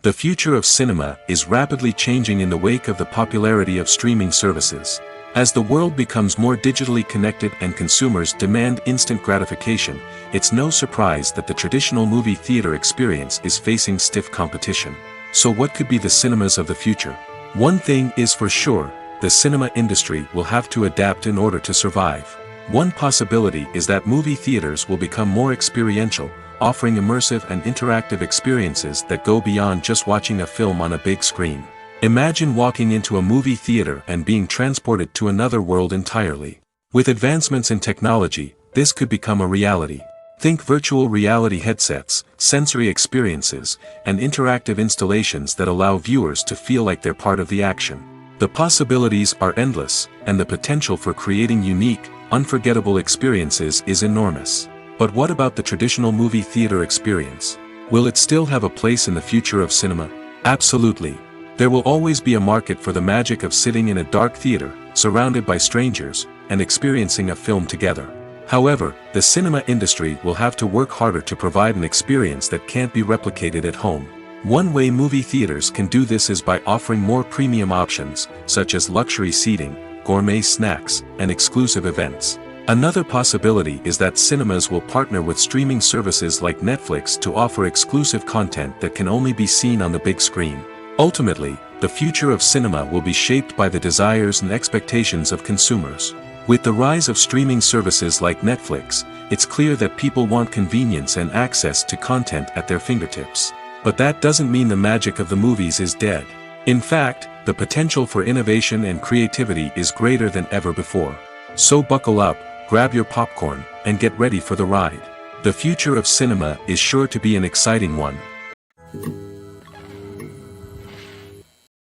The future of cinema is rapidly changing in the wake of the popularity of streaming services. As the world becomes more digitally connected and consumers demand instant gratification, it's no surprise that the traditional movie theater experience is facing stiff competition. So what could be the cinemas of the future? One thing is for sure, the cinema industry will have to adapt in order to survive. One possibility is that movie theaters will become more experiential, offering immersive and interactive experiences that go beyond just watching a film on a big screen. Imagine walking into a movie theater and being transported to another world entirely. With advancements in technology, this could become a reality. Think virtual reality headsets, sensory experiences, and interactive installations that allow viewers to feel like they're part of the action. The possibilities are endless, and the potential for creating unique, unforgettable experiences is enormous. But what about the traditional movie theater experience? Will it still have a place in the future of cinema? Absolutely. There will always be a market for the magic of sitting in a dark theater, surrounded by strangers, and experiencing a film together. However, the cinema industry will have to work harder to provide an experience that can't be replicated at home. One way movie theaters can do this is by offering more premium options, such as luxury seating, gourmet snacks, and exclusive events. Another possibility is that cinemas will partner with streaming services like Netflix to offer exclusive content that can only be seen on the big screen. Ultimately, the future of cinema will be shaped by the desires and expectations of consumers. With the rise of streaming services like Netflix, it's clear that people want convenience and access to content at their fingertips. But that doesn't mean the magic of the movies is dead. In fact, the potential for innovation and creativity is greater than ever before. So buckle up, grab your popcorn, and get ready for the ride. The future of cinema is sure to be an exciting one.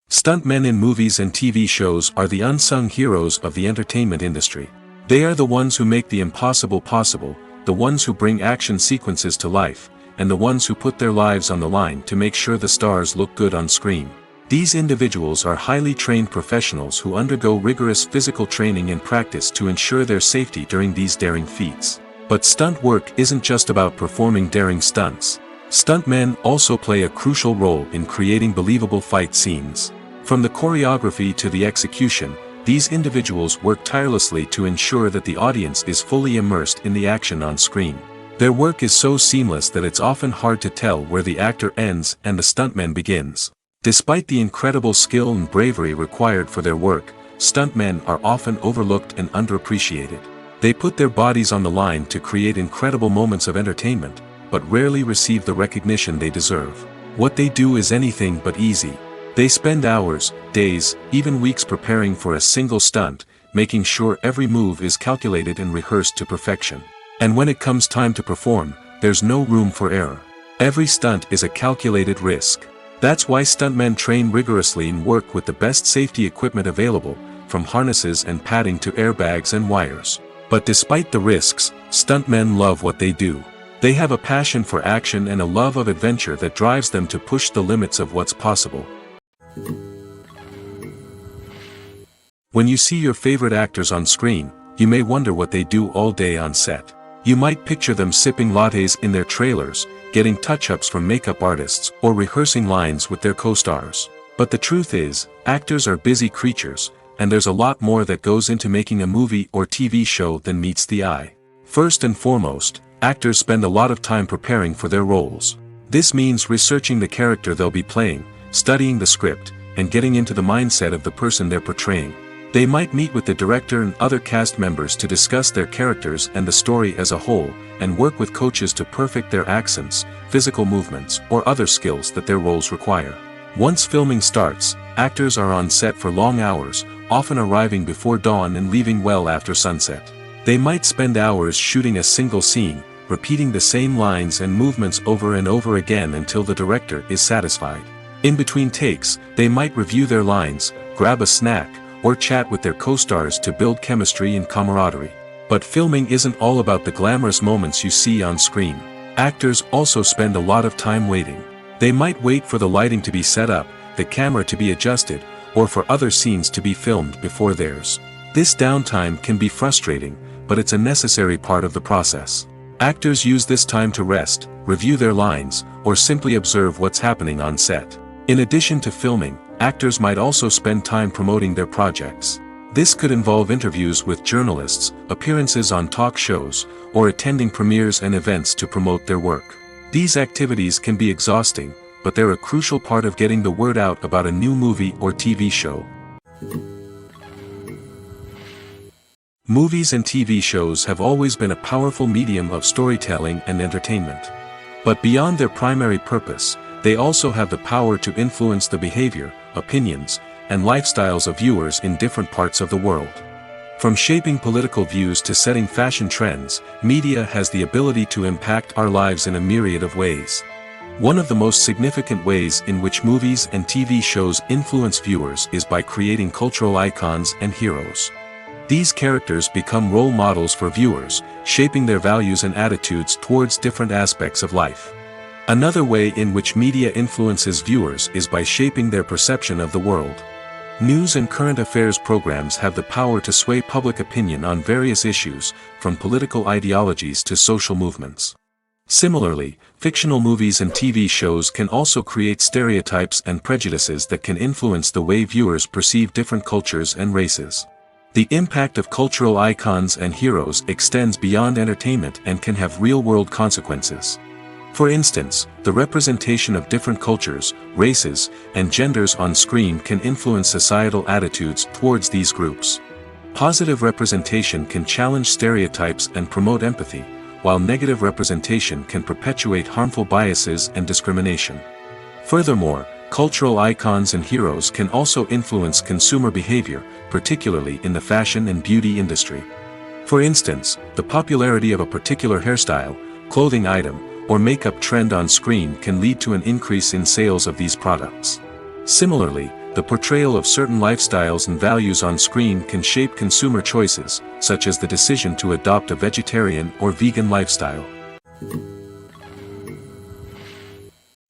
Stuntmen in movies and TV shows are the unsung heroes of the entertainment industry. They are the ones who make the impossible possible, the ones who bring action sequences to life, and the ones who put their lives on the line to make sure the stars look good on screen. These individuals are highly trained professionals who undergo rigorous physical training and practice to ensure their safety during these daring feats. But stunt work isn't just about performing daring stunts. Stuntmen also play a crucial role in creating believable fight scenes. From the choreography to the execution, these individuals work tirelessly to ensure that the audience is fully immersed in the action on screen. Their work is so seamless that it's often hard to tell where the actor ends and the stuntman begins. Despite the incredible skill and bravery required for their work, stuntmen are often overlooked and underappreciated. They put their bodies on the line to create incredible moments of entertainment, but rarely receive the recognition they deserve. What they do is anything but easy. They spend hours, days, even weeks preparing for a single stunt, making sure every move is calculated and rehearsed to perfection. And when it comes time to perform, there's no room for error. Every stunt is a calculated risk. That's why stuntmen train rigorously and work with the best safety equipment available, from harnesses and padding to airbags and wires. But despite the risks, stuntmen love what they do. They have a passion for action and a love of adventure that drives them to push the limits of what's possible. When you see your favorite actors on screen, you may wonder what they do all day on set. You might picture them sipping lattes in their trailers, getting touch-ups from makeup artists, or rehearsing lines with their co-stars. But the truth is, actors are busy creatures, and there's a lot more that goes into making a movie or TV show than meets the eye. First and foremost, actors spend a lot of time preparing for their roles. This means researching the character they'll be playing, studying the script, and getting into the mindset of the person they're portraying. They might meet with the director and other cast members to discuss their characters and the story as a whole, and work with coaches to perfect their accents, physical movements, or other skills that their roles require. Once filming starts, actors are on set for long hours, often arriving before dawn and leaving well after sunset. They might spend hours shooting a single scene, repeating the same lines and movements over and over again until the director is satisfied. In between takes, they might review their lines, grab a snack, or chat with their co-stars to build chemistry and camaraderie. But filming isn't all about the glamorous moments you see on screen. Actors also spend a lot of time waiting. They might wait for the lighting to be set up, the camera to be adjusted, or for other scenes to be filmed before theirs. This downtime can be frustrating, but it's a necessary part of the process. Actors use this time to rest, review their lines, or simply observe what's happening on set. In addition to filming, actors might also spend time promoting their projects. This could involve interviews with journalists, appearances on talk shows, or attending premieres and events to promote their work. These activities can be exhausting, but they're a crucial part of getting the word out about a new movie or TV show. Movies and TV shows have always been a powerful medium of storytelling and entertainment. But beyond their primary purpose, they also have the power to influence the behavior, opinions, and lifestyles of viewers in different parts of the world. From shaping political views to setting fashion trends, media has the ability to impact our lives in a myriad of ways. One of the most significant ways in which movies and TV shows influence viewers is by creating cultural icons and heroes. These characters become role models for viewers, shaping their values and attitudes towards different aspects of life. Another way in which media influences viewers is by shaping their perception of the world. News and current affairs programs have the power to sway public opinion on various issues, from political ideologies to social movements. Similarly, fictional movies and TV shows can also create stereotypes and prejudices that can influence the way viewers perceive different cultures and races. The impact of cultural icons and heroes extends beyond entertainment and can have real-world consequences. For instance, the representation of different cultures, races, and genders on screen can influence societal attitudes towards these groups. Positive representation can challenge stereotypes and promote empathy, while negative representation can perpetuate harmful biases and discrimination. Furthermore, cultural icons and heroes can also influence consumer behavior, particularly in the fashion and beauty industry. For instance, the popularity of a particular hairstyle, clothing item, or makeup trend on screen can lead to an increase in sales of these products. Similarly, the portrayal of certain lifestyles and values on screen can shape consumer choices, such as the decision to adopt a vegetarian or vegan lifestyle.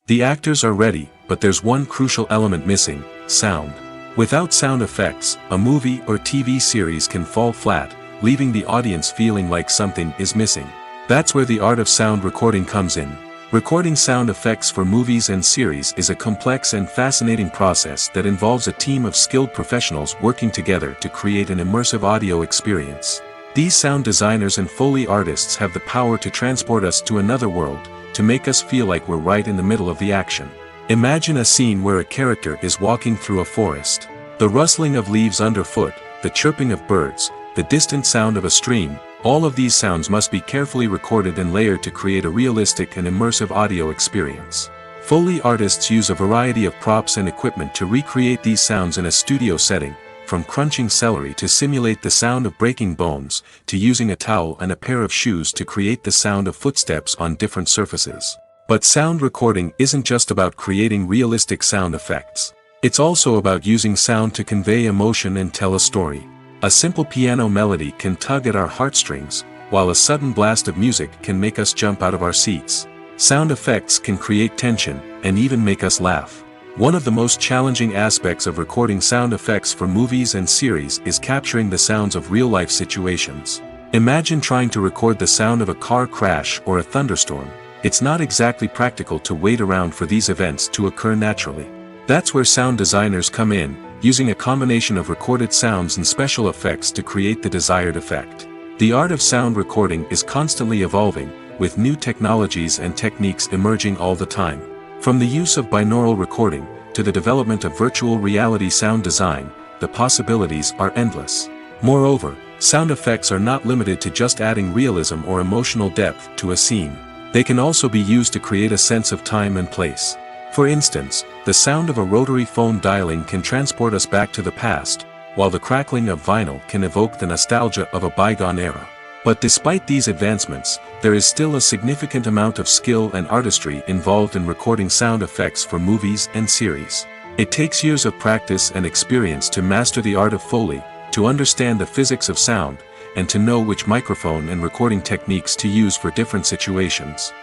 The actors are ready, but there's one crucial element missing: sound. Without sound effects, a movie or TV series can fall flat, leaving the audience feeling like something is missing. That's where the art of sound recording comes in. Recording sound effects for movies and series is a complex and fascinating process that involves a team of skilled professionals working together to create an immersive audio experience. These sound designers and Foley artists have the power to transport us to another world, to make us feel like we're right in the middle of the action. Imagine a scene where a character is walking through a forest. The rustling of leaves underfoot, the chirping of birds, the distant sound of a stream, all of these sounds must be carefully recorded and layered to create a realistic and immersive audio experience. Foley artists use a variety of props and equipment to recreate these sounds in a studio setting, from crunching celery to simulate the sound of breaking bones, to using a towel and a pair of shoes to create the sound of footsteps on different surfaces. But sound recording isn't just about creating realistic sound effects. It's also about using sound to convey emotion and tell a story. A simple piano melody can tug at our heartstrings, while a sudden blast of music can make us jump out of our seats. Sound effects can create tension, and even make us laugh. One of the most challenging aspects of recording sound effects for movies and series is capturing the sounds of real-life situations. Imagine trying to record the sound of a car crash or a thunderstorm. It's not exactly practical to wait around for these events to occur naturally. That's where sound designers come in, using a combination of recorded sounds and special effects to create the desired effect. The art of sound recording is constantly evolving, with new technologies and techniques emerging all the time. From the use of binaural recording, to the development of virtual reality sound design, the possibilities are endless. Moreover, sound effects are not limited to just adding realism or emotional depth to a scene. They can also be used to create a sense of time and place. For instance, the sound of a rotary phone dialing can transport us back to the past, while the crackling of vinyl can evoke the nostalgia of a bygone era. But despite these advancements, there is still a significant amount of skill and artistry involved in recording sound effects for movies and series. It takes years of practice and experience to master the art of Foley, to understand the physics of sound, and to know which microphone and recording techniques to use for different situations.